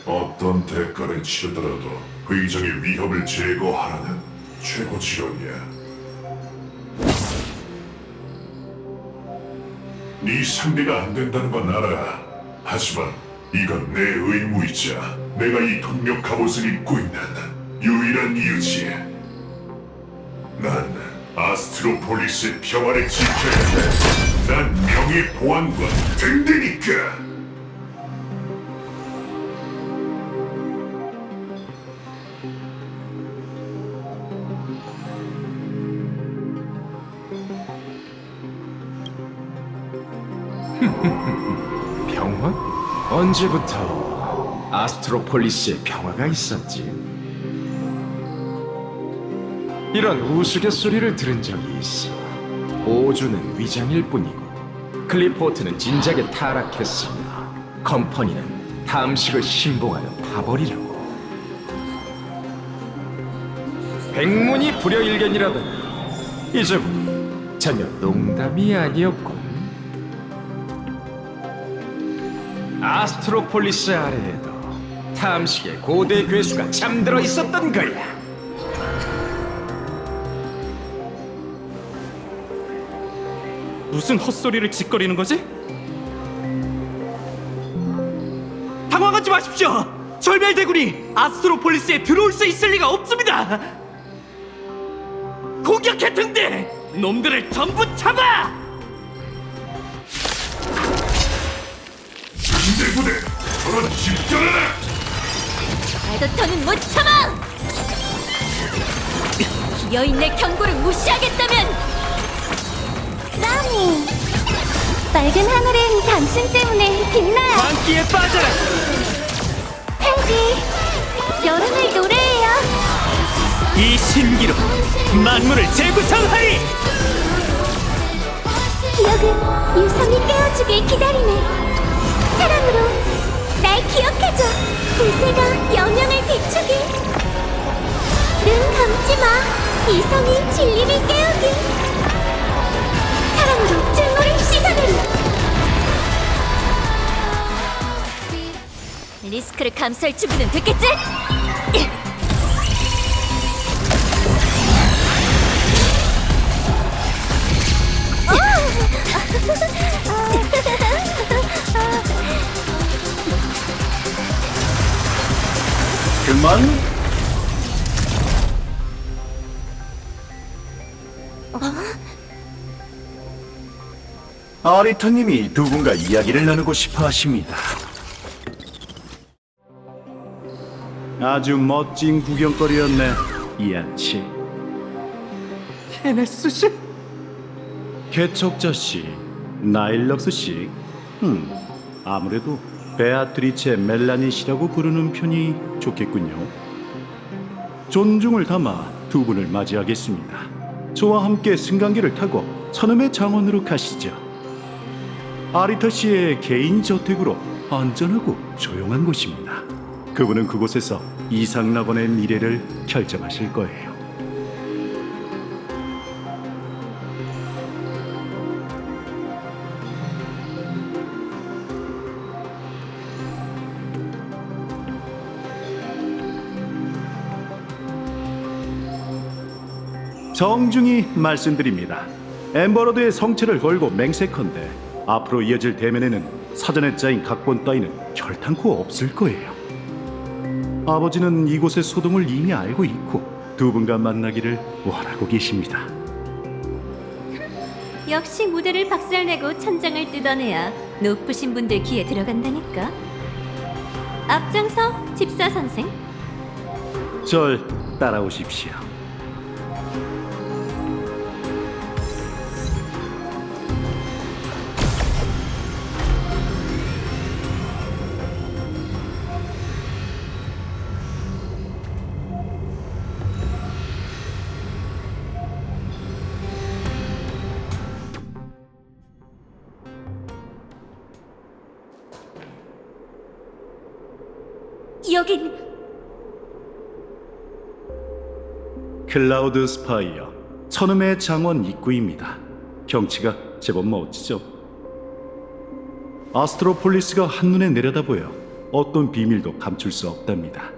어떤 대가를 치르더라도 의정의 위협을 제거하라는 최고 지령이야. 네 상대가 안 된다는 건 알아. 하지만 이건 내 의무이자 내가 이 동력 갑옷을 입고 있는 유일한 이유지. 난 아스트로폴리스의 평화를 지켜야 해. 난 명예 보안관 등대니까. 평화? 언제부터 아스트로폴리스에 평화가 있었지? 이런 우스갯소리를 들은 적이 있어. 오주는 위장일 뿐이고 클리포트는 진작에 타락했으며 컴퍼니는 탐식을 신봉하는 파벌이라고. 백문이 불여일견이라더니 이제 보니 전혀 농담이 아니었군. 아스트로폴리스 아래에도 탐식의 고대 괴수가 잠들어 있었던 거야. 무슨 헛소리를 짓거리는 거지? 당황하지 마십시오. 절멸대군이 아스트로폴리스에 들어올 수 있을 리가 없습니다. 공격해 등대! 놈들을 전부 잡아! 군대 저런 집결하라! 에더턴은 못 참아! 비어있는 경고를 무시하겠다면 라미, 맑은 하늘은 당신 때문에 빛나요. 광기에 빠져라! 헬기, 여름을 노래해요. 이 신기로 만물을 재구성하리! 기억은 유성이 깨워주길 기다리네. 사랑으로 날 기억해줘. 불새가 영영을 비추길. 눈 감지 마. 이성이 진리를 깨우길. 사랑으로 증오를 씻어내리. 리스크를 감수할 준비는 됐겠지? 그만. 아리타님이 누군가 이야기를 나누고 싶어 하십니다. 아주 멋진 구경거리였네, 이안치. 케네스 씨? 개척자 씨, 나일럭스 씨. 아무래도 베아트리체 멜라닛이라고 부르는 편이 좋겠군요. 존중을 담아 두 분을 맞이하겠습니다. 저와 함께 승강기를 타고 선음의 장원으로 가시죠. 아리타 씨의 개인 저택으로 안전하고 조용한 곳입니다. 그분은 그곳에서 이상낙원의 미래를 결정하실 거예요. 정중히 말씀드립니다. 엠버러드의 성체를 걸고 맹세컨대 앞으로 이어질 대면에는 사전에 짜인 각본 따위는 결탄코 없을 거예요. 아버지는 이곳의 소동을 이미 알고 있고 두 분과 만나기를 원하고 계십니다. 역시 무대를 박살내고 천장을 뜯어내야 높으신 분들 귀에 들어간다니까. 앞장서 집사 선생. 절 따라오십시오. 여긴 클라우드 스파이어 천음의 장원 입구입니다. 경치가 제법 멋지죠. 아스트로폴리스가 한눈에 내려다보여 어떤 비밀도 감출 수 없답니다.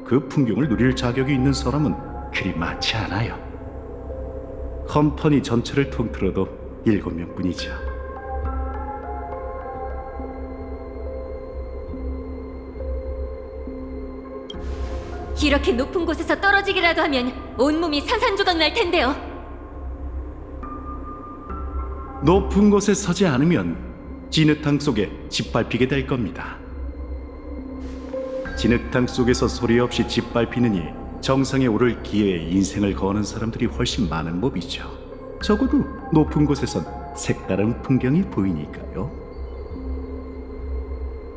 그 풍경을 누릴 자격이 있는 사람은 그리 많지 않아요. 컴퍼니 전체를 통틀어도 7명뿐이죠. 이렇게 높은 곳에서 떨어지기라도 하면 온몸이 산산조각 날 텐데요. 높은 곳에 서지 않으면 진흙탕 속에 짓밟히게 될 겁니다. 진흙탕 속에서 소리 없이 짓밟히느니 정상에 오를 기회에 인생을 거는 사람들이 훨씬 많은 법이죠. 적어도 높은 곳에선 색다른 풍경이 보이니까요.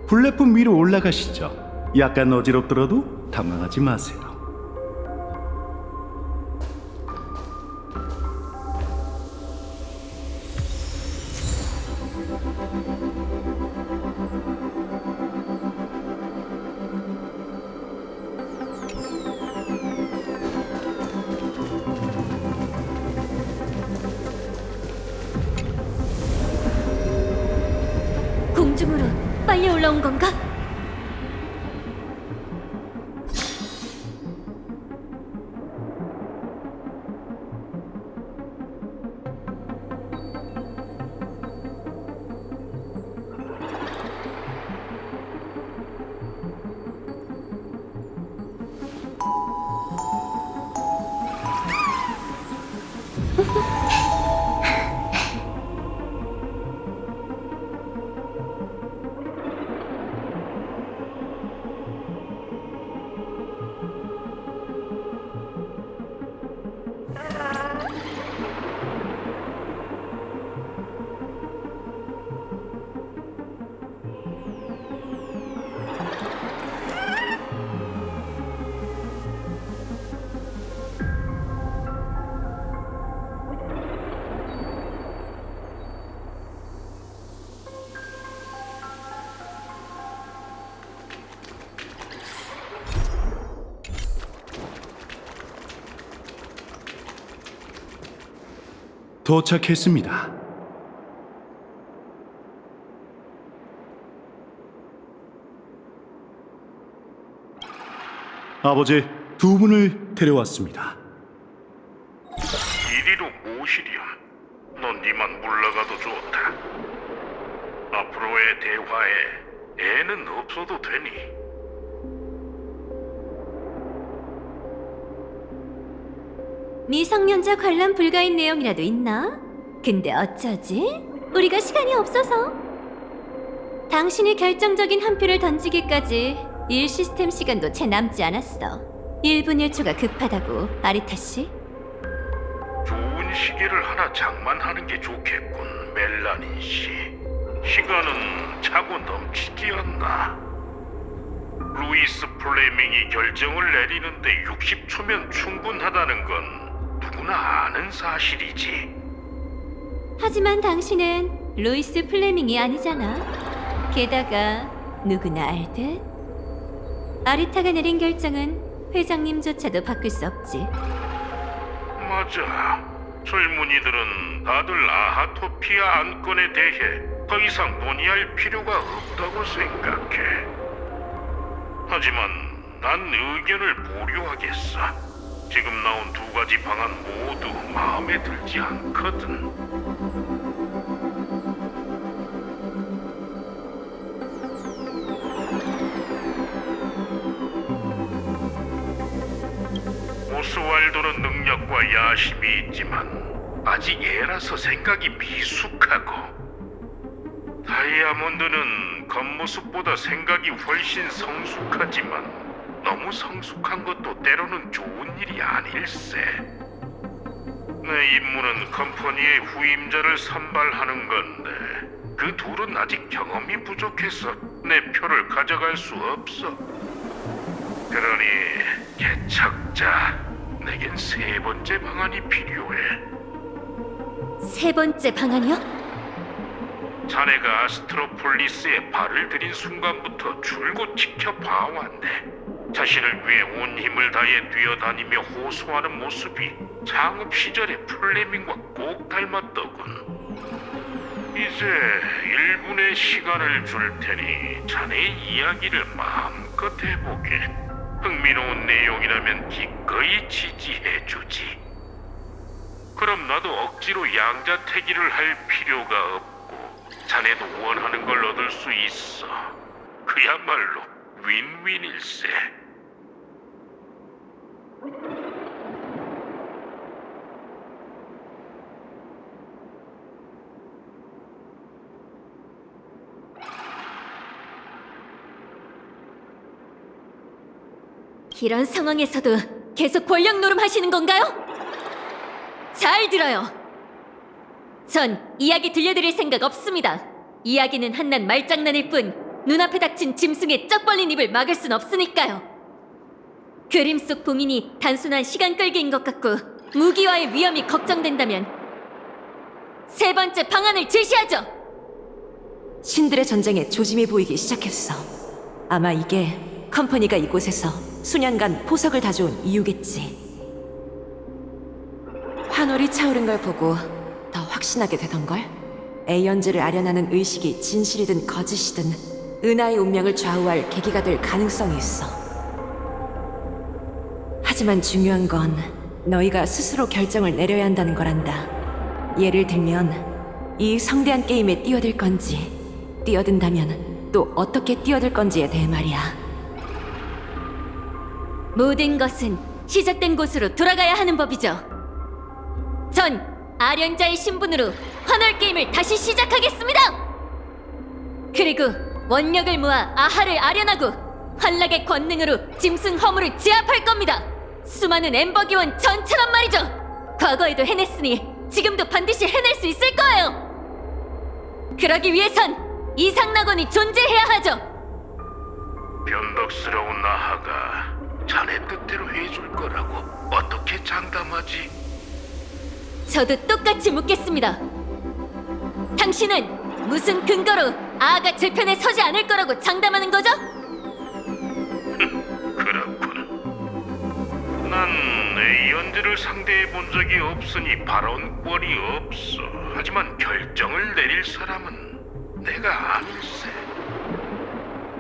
플랫폼 위로 올라가시죠. 약간 어지럽더라도 당황하지 마세요. 공중으로 빨리 올라온 건가? 도착했습니다. 아버지, 두 분을 데려왔습니다. 이리로 오시렴. 넌 니만 물러가도 좋다. 앞으로의 대화에 애는 없어도 되니. 미성년자 관람 불가인 내용이라도 있나? 근데 어쩌지? 우리가 시간이 없어서. 당신이 결정적인 한 표를 던지기까지 일 시스템 시간도 채 남지 않았어. 1분 1초가 급하다고, 아리타 씨. 좋은 시계를 하나 장만하는 게 좋겠군, 멜라닌 씨. 시간은 차고 넘치지 않나? 루이스 플레밍이 결정을 내리는데 60초면 충분하다는 건 누구나 아는 사실이지. 하지만 당신은 루이스 플레밍이 아니잖아. 게다가 누구나 알듯 아리타가 내린 결정은 회장님조차도 바꿀 수 없지. 맞아. 젊은이들은 다들 아하토피아 안건에 대해 더 이상 논의할 필요가 없다고 생각해. 하지만 난 의견을 보류하겠어. 지금 나온 두 가지 방안 모두 마음에 들지 않거든. 오스왈도는 능력과 야심이 있지만 아직 애라서 생각이 미숙하고, 다이아몬드는 겉모습보다 생각이 훨씬 성숙하지만 너무 성숙한 것도 때로는 좋은 일이 아닐세. 내 임무는 컴퍼니의 후임자를 선발하는 건데 그 둘은 아직 경험이 부족해서 내 표를 가져갈 수 없어. 그러니 개척자, 내겐 세 번째 방안이 필요해. 세 번째 방안이요? 자네가 아스트로폴리스에 발을 들인 순간부터 줄곧 지켜봐왔네. 자신을 위해 온 힘을 다해 뛰어다니며 호소하는 모습이 창업 시절의 플레밍과 꼭 닮았더군. 이제 1분의 시간을 줄 테니 자네의 이야기를 마음껏 해보게. 흥미로운 내용이라면 기꺼이 지지해주지. 그럼 나도 억지로 양자택일을 할 필요가 없고 자네도 원하는 걸 얻을 수 있어. 그야말로 윈윈일세. 이런 상황에서도 계속 권력 노름하시는 건가요? 잘 들어요. 전 이야기 들려드릴 생각 없습니다. 이야기는 한낱 말장난일 뿐 눈앞에 닥친 짐승의 쩍 벌린 입을 막을 순 없으니까요. 그림 속 봉인이 단순한 시간 끌기인 것 같고 무기와의 위험이 걱정된다면 세 번째 방안을 제시하죠. 신들의 전쟁에 조짐이 보이기 시작했어. 아마 이게 컴퍼니가 이곳에서 수년간 포석을 다져온 이유겠지. 환월이 차오른 걸 보고 더 확신하게 되던걸? 에이언즈를 아련하는 의식이 진실이든 거짓이든 은하의 운명을 좌우할 계기가 될 가능성이 있어. 하지만 중요한 건 너희가 스스로 결정을 내려야 한다는 거란다. 예를 들면 이 성대한 게임에 뛰어들 건지, 뛰어든다면 또 어떻게 뛰어들 건지에 대해 말이야. 모든 것은 시작된 곳으로 돌아가야 하는 법이죠. 전 아련자의 신분으로 환월 게임을 다시 시작하겠습니다. 그리고 원력을 모아 아하를 아련하고 환락의 권능으로 짐승 허물을 제압할 겁니다. 수많은 엠버 기원 전처럼 말이죠. 과거에도 해냈으니 지금도 반드시 해낼 수 있을 거예요. 그러기 위해선 이상낙원이 존재해야 하죠. 변덕스러운 아하가 자네 뜻대로 해줄 거라고 어떻게 장담하지? 저도 똑같이 묻겠습니다. 당신은 무슨 근거로 아아가 제 편에 서지 않을 거라고 장담하는 거죠? 그렇군. 난 에이언즈를 상대해 본 적이 없으니 발언권이 없어. 하지만 결정을 내릴 사람은 내가 아닐세.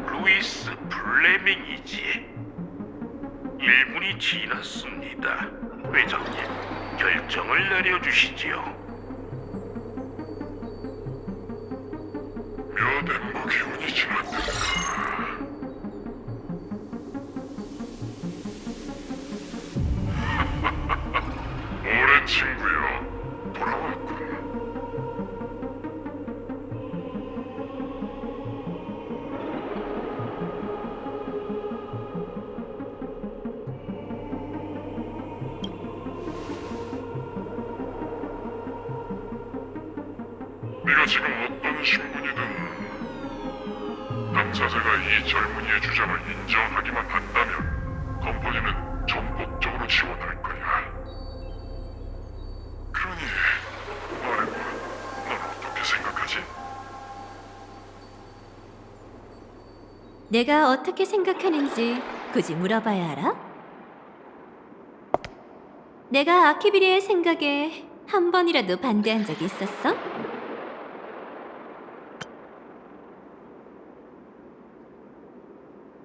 루이스 플레밍이지. 1분이 지났습니다. 회장님, 결정을 내려주시지요. 몇 엠버 기운이 지났는가. 오랜 친구여, 돌아왔군. 네가 지금 어떤 신분이든 당사자가 이 젊은이의 주장을 인정하기만 한다면 컴퍼니는 전폭적으로 지원할 거야. 그러니 말해봐, 넌 어떻게 생각하지? 내가 어떻게 생각하는지 굳이 물어봐야 알아? 내가 아키비리의 생각에 한 번이라도 반대한 적이 있었어?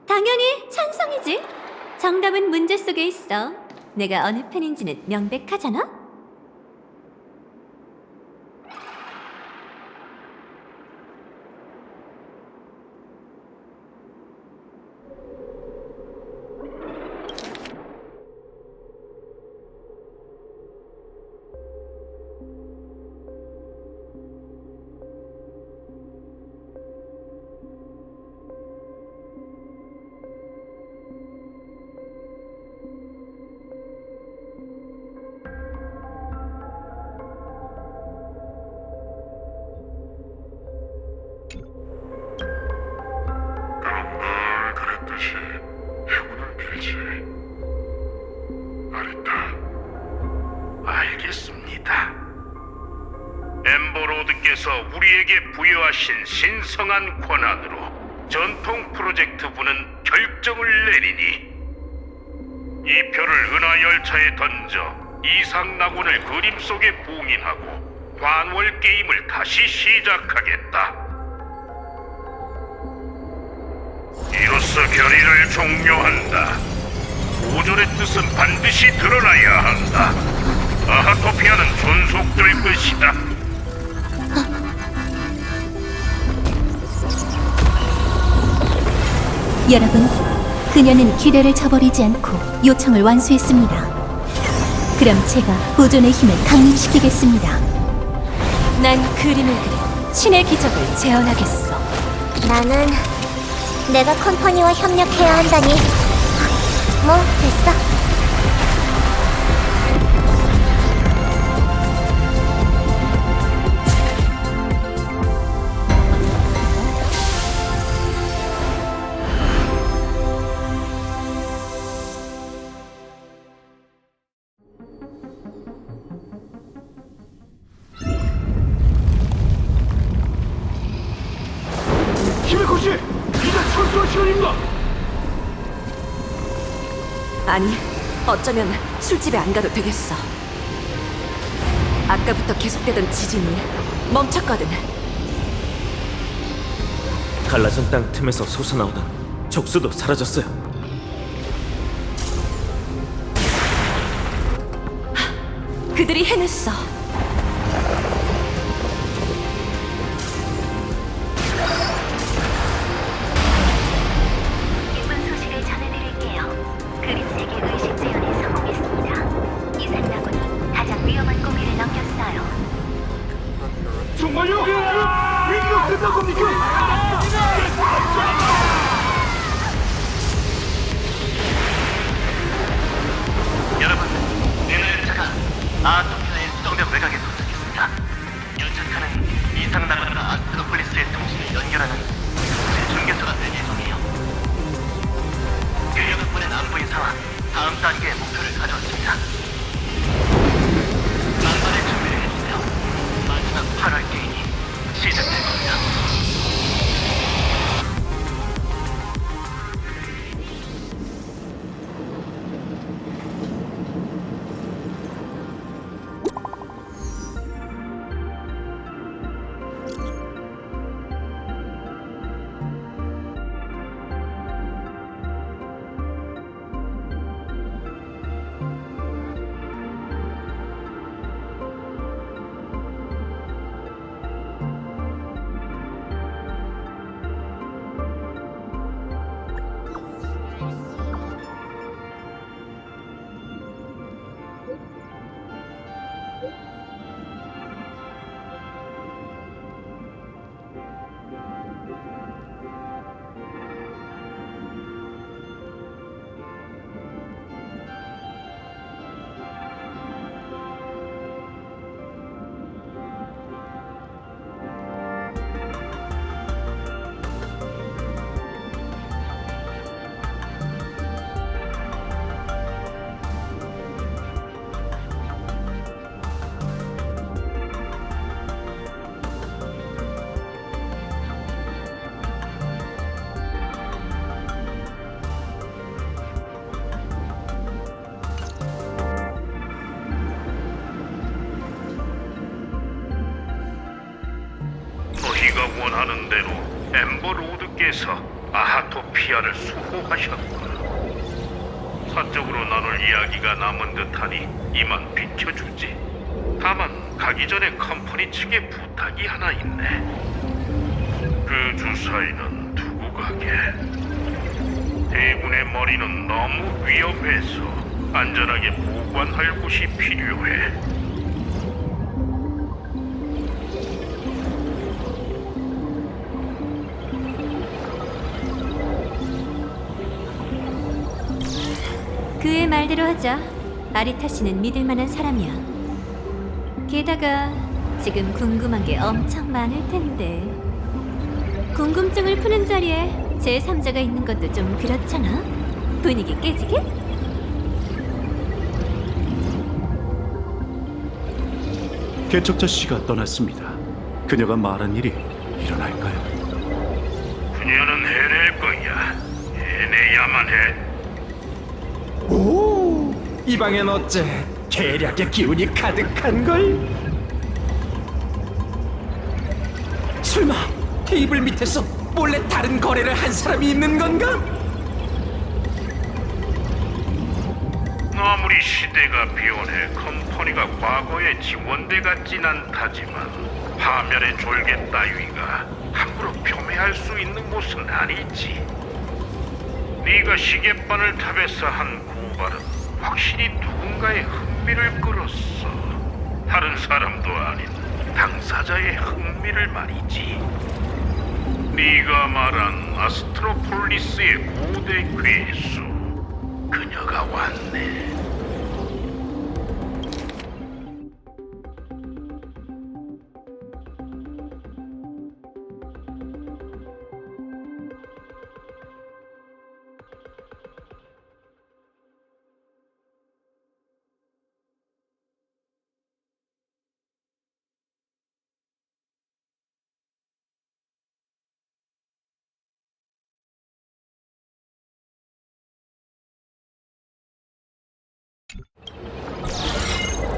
당연히 찬성이지. 정답은 문제 속에 있어. 내가 어느 편인지는 명백하잖아? 그럼 늘 그랬듯이 행운을 빌지. 아리타. 알겠습니다. 엠버로드께서 우리에게 부여하신 신성한 권한으로 전통 프로젝트 부는 결정을 내리니 이 표를 은하 열차에 던져 이상낙원을 그림 속에 봉인하고 관월 게임을 다시 시작하겠다. 이로써 결의를 종료한다. 보존의 뜻은 반드시 드러나야 한다. 아하토피아는 존속될 것이다. 여러분, 그녀는 기뢰를 저버리지 않고 요청을 완수했습니다. 그럼 제가 보존의 힘을 강림시키겠습니다. 난 그림을 그려 신의 기적을 재현하겠어. 나는 내가 컴퍼니와 협력해야 한다니. 뭐 됐어. 히메코시, 이제 철수할 시간입니다. 아니, 어쩌면 술집에 안 가도 되겠어. 아까부터 계속되던 지진이 멈췄거든. 갈라진 땅 틈에서 솟아나오던 족수도 사라졌어요. 그들이 해냈어. 기쁜 소식을 전해드릴게요. 그림 세계 의식 재현이 성공했습니다. 이상나군이 가장 위험한 고비를 넘겼어요. 정말요? 위기가 끝난 겁니까? 여러분, NL차가 아토피아의 수정벽 외곽에 도착했습니다. 유차카는 이상나간과 아크로폴리스의 통신을 연결하는 중계소가 될 예정이에요. 근력을 보낸 안보인 상황, 다음 단계의 목표를 가져왔습니다. 만반의 준비를 해주세요. 마지막 8월 게임이 시작될 겁니다. 너희가 원하는 대로 엠버로드께서 아하토피아를 수호하셨구나. 사적으로 나눌 이야기가 남은 듯하니 이만 비켜주지. 다만 가기 전에 컴퍼니 측에 부탁이 하나 있네. 그 주사위는 두고 가게. 대군의 머리는 너무 위험해서 안전하게 보관할 곳이 필요해. 그의 말대로 하자. 아리타 씨는 믿을 만한 사람이야. 게다가 지금 궁금한 게 엄청 많을 텐데. 궁금증을 푸는 자리에 제3자가 있는 것도 좀 그렇잖아. 분위기 깨지게? 개척자 씨가 떠났습니다. 그녀가 말한 일이 일어날까요? 그녀는 해낼 거야. 해내야만 해. 오, 이 방엔 어째 계략의 기운이 가득한걸? 설마 테이블 밑에서 몰래 다른 거래를 한 사람이 있는 건가? 아무리 시대가 변해 컴퍼니가 과거의 지원대 같진 않다지만 파멸의 졸개 따위가 함부로 표매할 수 있는 곳은 아니지. 네가 시계바늘 탑에서 한 고발은 확실히 누군가의 흥미를 끌었어. 다른 사람도 아닌 당사자의 흥미를 말이지. 네가 말한 아스트로폴리스의 고대 괴수, 그녀가 왔네.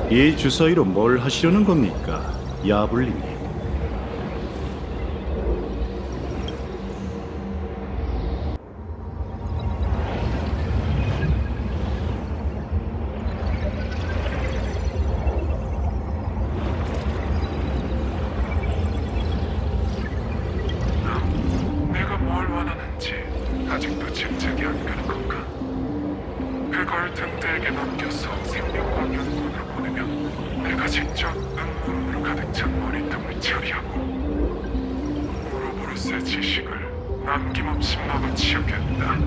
이 주사위로 뭘 하시려는 겁니까, 야불님이? 내가 뭘 원하는지 아직도 짐작이 안 가는 건가? 그걸 등대에게 넘겨서 생명과 연분을 보내면 내가 직접 음모론으로 가득 찬 머리통을 처리하고 우로보로스의 지식을 남김없이 막아치우겠다.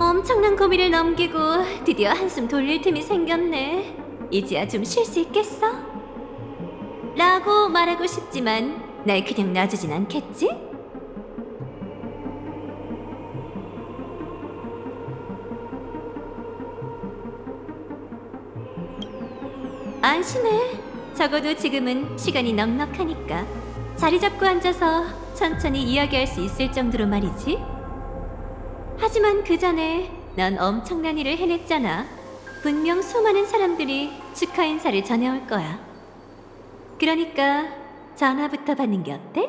엄청난 고비를 넘기고 드디어 한숨 돌릴 틈이 생겼네. 이제야 좀 쉴 수 있겠어? 라고 말하고 싶지만 날 그냥 놔주진 않겠지? 안심해. 적어도 지금은 시간이 넉넉하니까 자리 잡고 앉아서 천천히 이야기할 수 있을 정도로 말이지. 하지만 그 전에 넌 엄청난 일을 해냈잖아. 분명 수많은 사람들이 축하 인사를 전해올 거야. 그러니까 전화부터 받는 게 어때?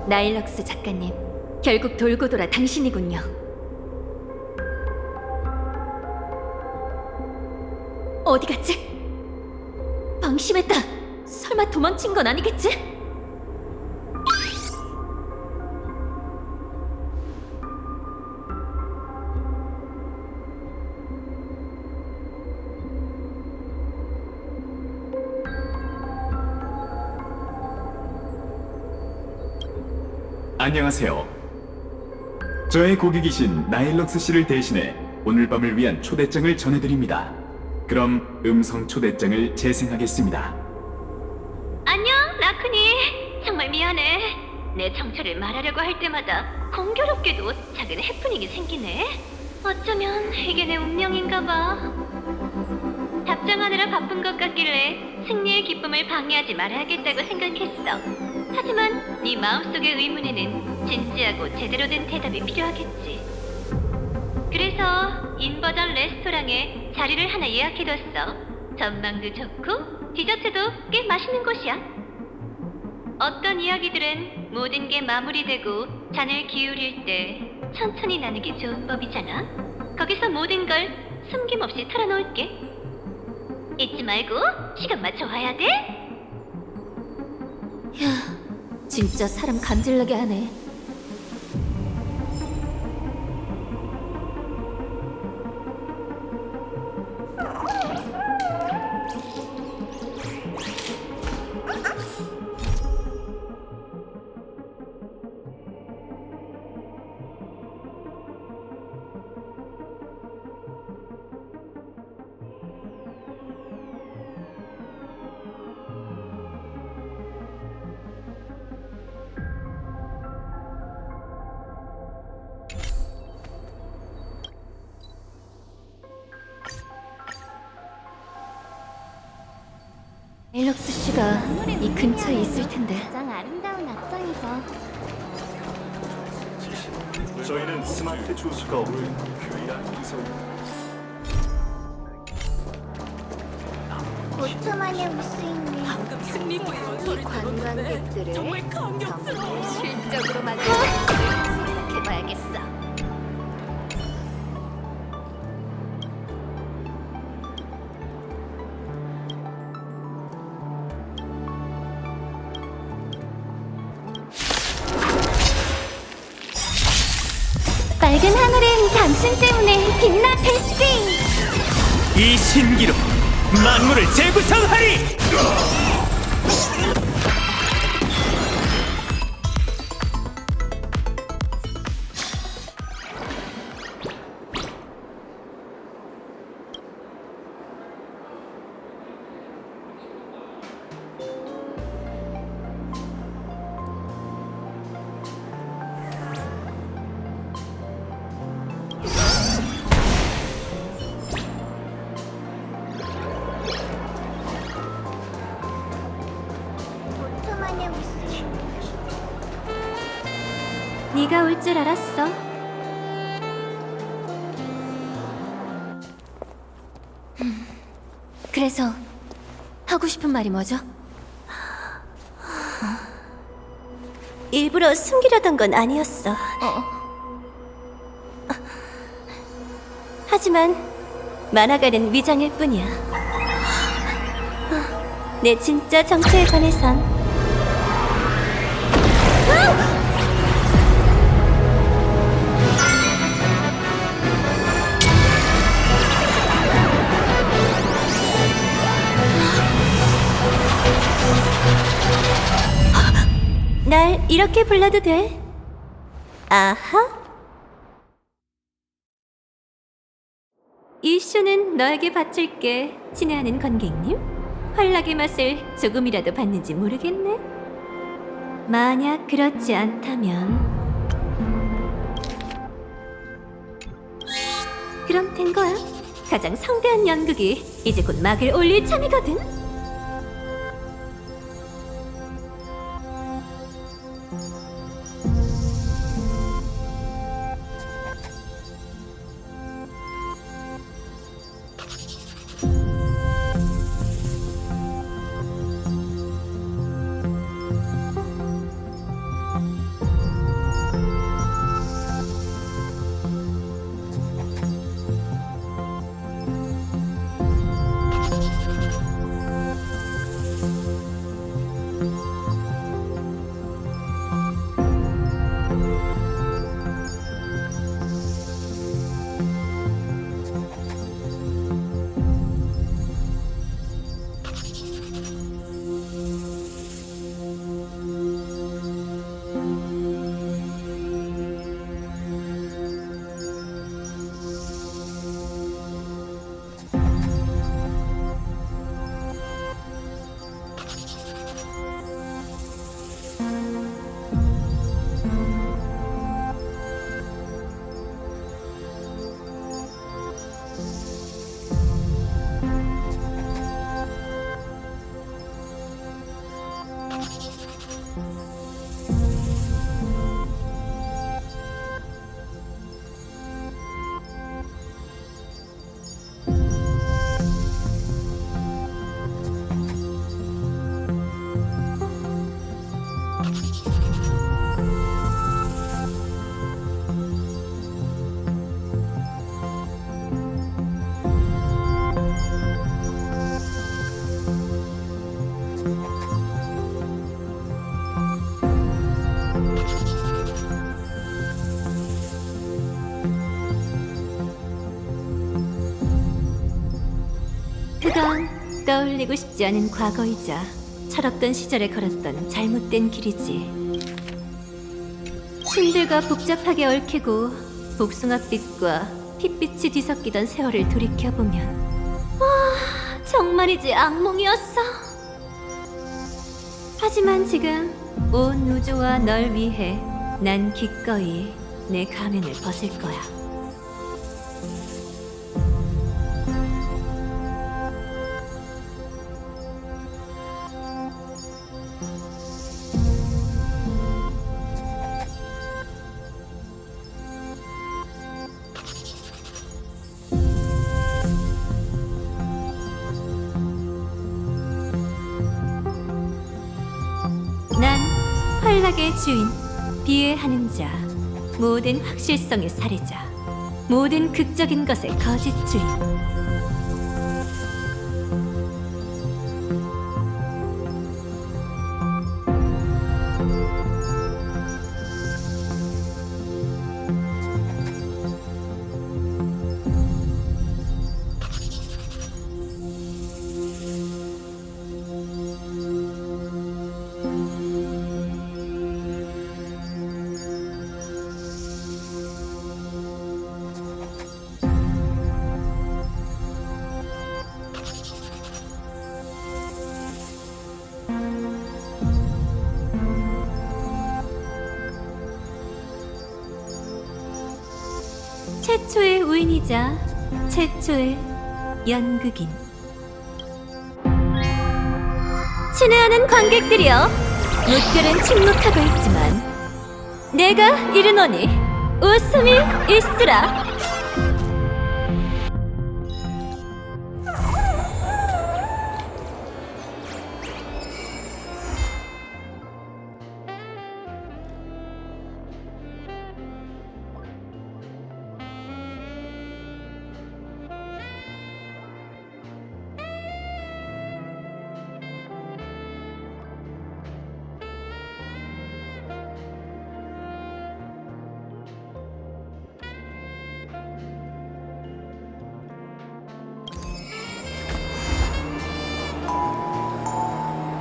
나일럭스 작가님, 결국 돌고 돌아 당신이군요. 어디 갔지? 방심했다. 설마 도망친 건 아니겠지? 안녕하세요. 저의 고객이신 나일럭스 씨를 대신해 오늘 밤을 위한 초대장을 전해드립니다. 그럼 음성 초대장을 재생하겠습니다. 안녕, 라쿠니. 정말 미안해. 내 정체를 말하려고 할 때마다 공교롭게도 작은 해프닝이 생기네. 어쩌면 이게 내 운명인가 봐. 답장하느라 바쁜 것 같길래 승리의 기쁨을 방해하지 말아야겠다고 생각했어. 하지만 네 마음속의 의문에는 진지하고 제대로 된 대답이 필요하겠지. 그래서 인버전 레스토랑에 자리를 하나 예약해뒀어. 전망도 좋고 디저트도 꽤 맛있는 곳이야. 어떤 이야기들은 모든 게 마무리되고 잔을 기울일 때 천천히 나는 게 좋은 법이잖아. 거기서 모든 걸 숨김없이 털어놓을게. 잊지 말고 시간 맞춰 와야 돼. 야, 진짜 사람 감질나게 하네. 일럭스 씨가 이 근처에 있을 텐데. 가장 아름다운 악장이죠. 저희는 스마트 조수가 없는 유일한 이성. 5초만에 올 수 있는 방금 승리포의 소리 관광객들을 정말 감격스러워. 실적으로 만드는 것을 생각해봐야겠어. 맑은 하늘은 당신 때문에 빛나 패시! 이 신기로 만물을 재구성하리! 네가 올 줄 알았어. 그래서 하고 싶은 말이 뭐죠? 일부러 숨기려던 건 아니었어. 하지만 만화가는 위장일 뿐이야. 내 진짜 정체에 관해선 날 이렇게 불러도 돼. 아하. 이 쇼는 너에게 바칠게, 친애하는 관객님. 활락의 맛을 조금이라도 봤는지 모르겠네. 만약 그렇지 않다면 그럼 된 거야. 가장 성대한 연극이 이제 곧 막을 올릴 참이거든. 그건 떠올리고 싶지 않은 과거이자 철없던 시절에 걸었던 잘못된 길이지. 신들과 복잡하게 얽히고 복숭아빛과 핏빛이 뒤섞이던 세월을 돌이켜보면 정말이지 악몽이었어. 하지만 지금 온 우주와 널 위해 난 기꺼이 내 가면을 벗을 거야. 난 활락의 주인, 비애하는 자, 모든 확실성의 살해자, 모든 극적인 것의 거짓 주인. 최초의 우인이자 최초의 연극인. 친애하는 관객들이여, 무결은 침묵하고 있지만 내가 이르노니 웃음이 있으라.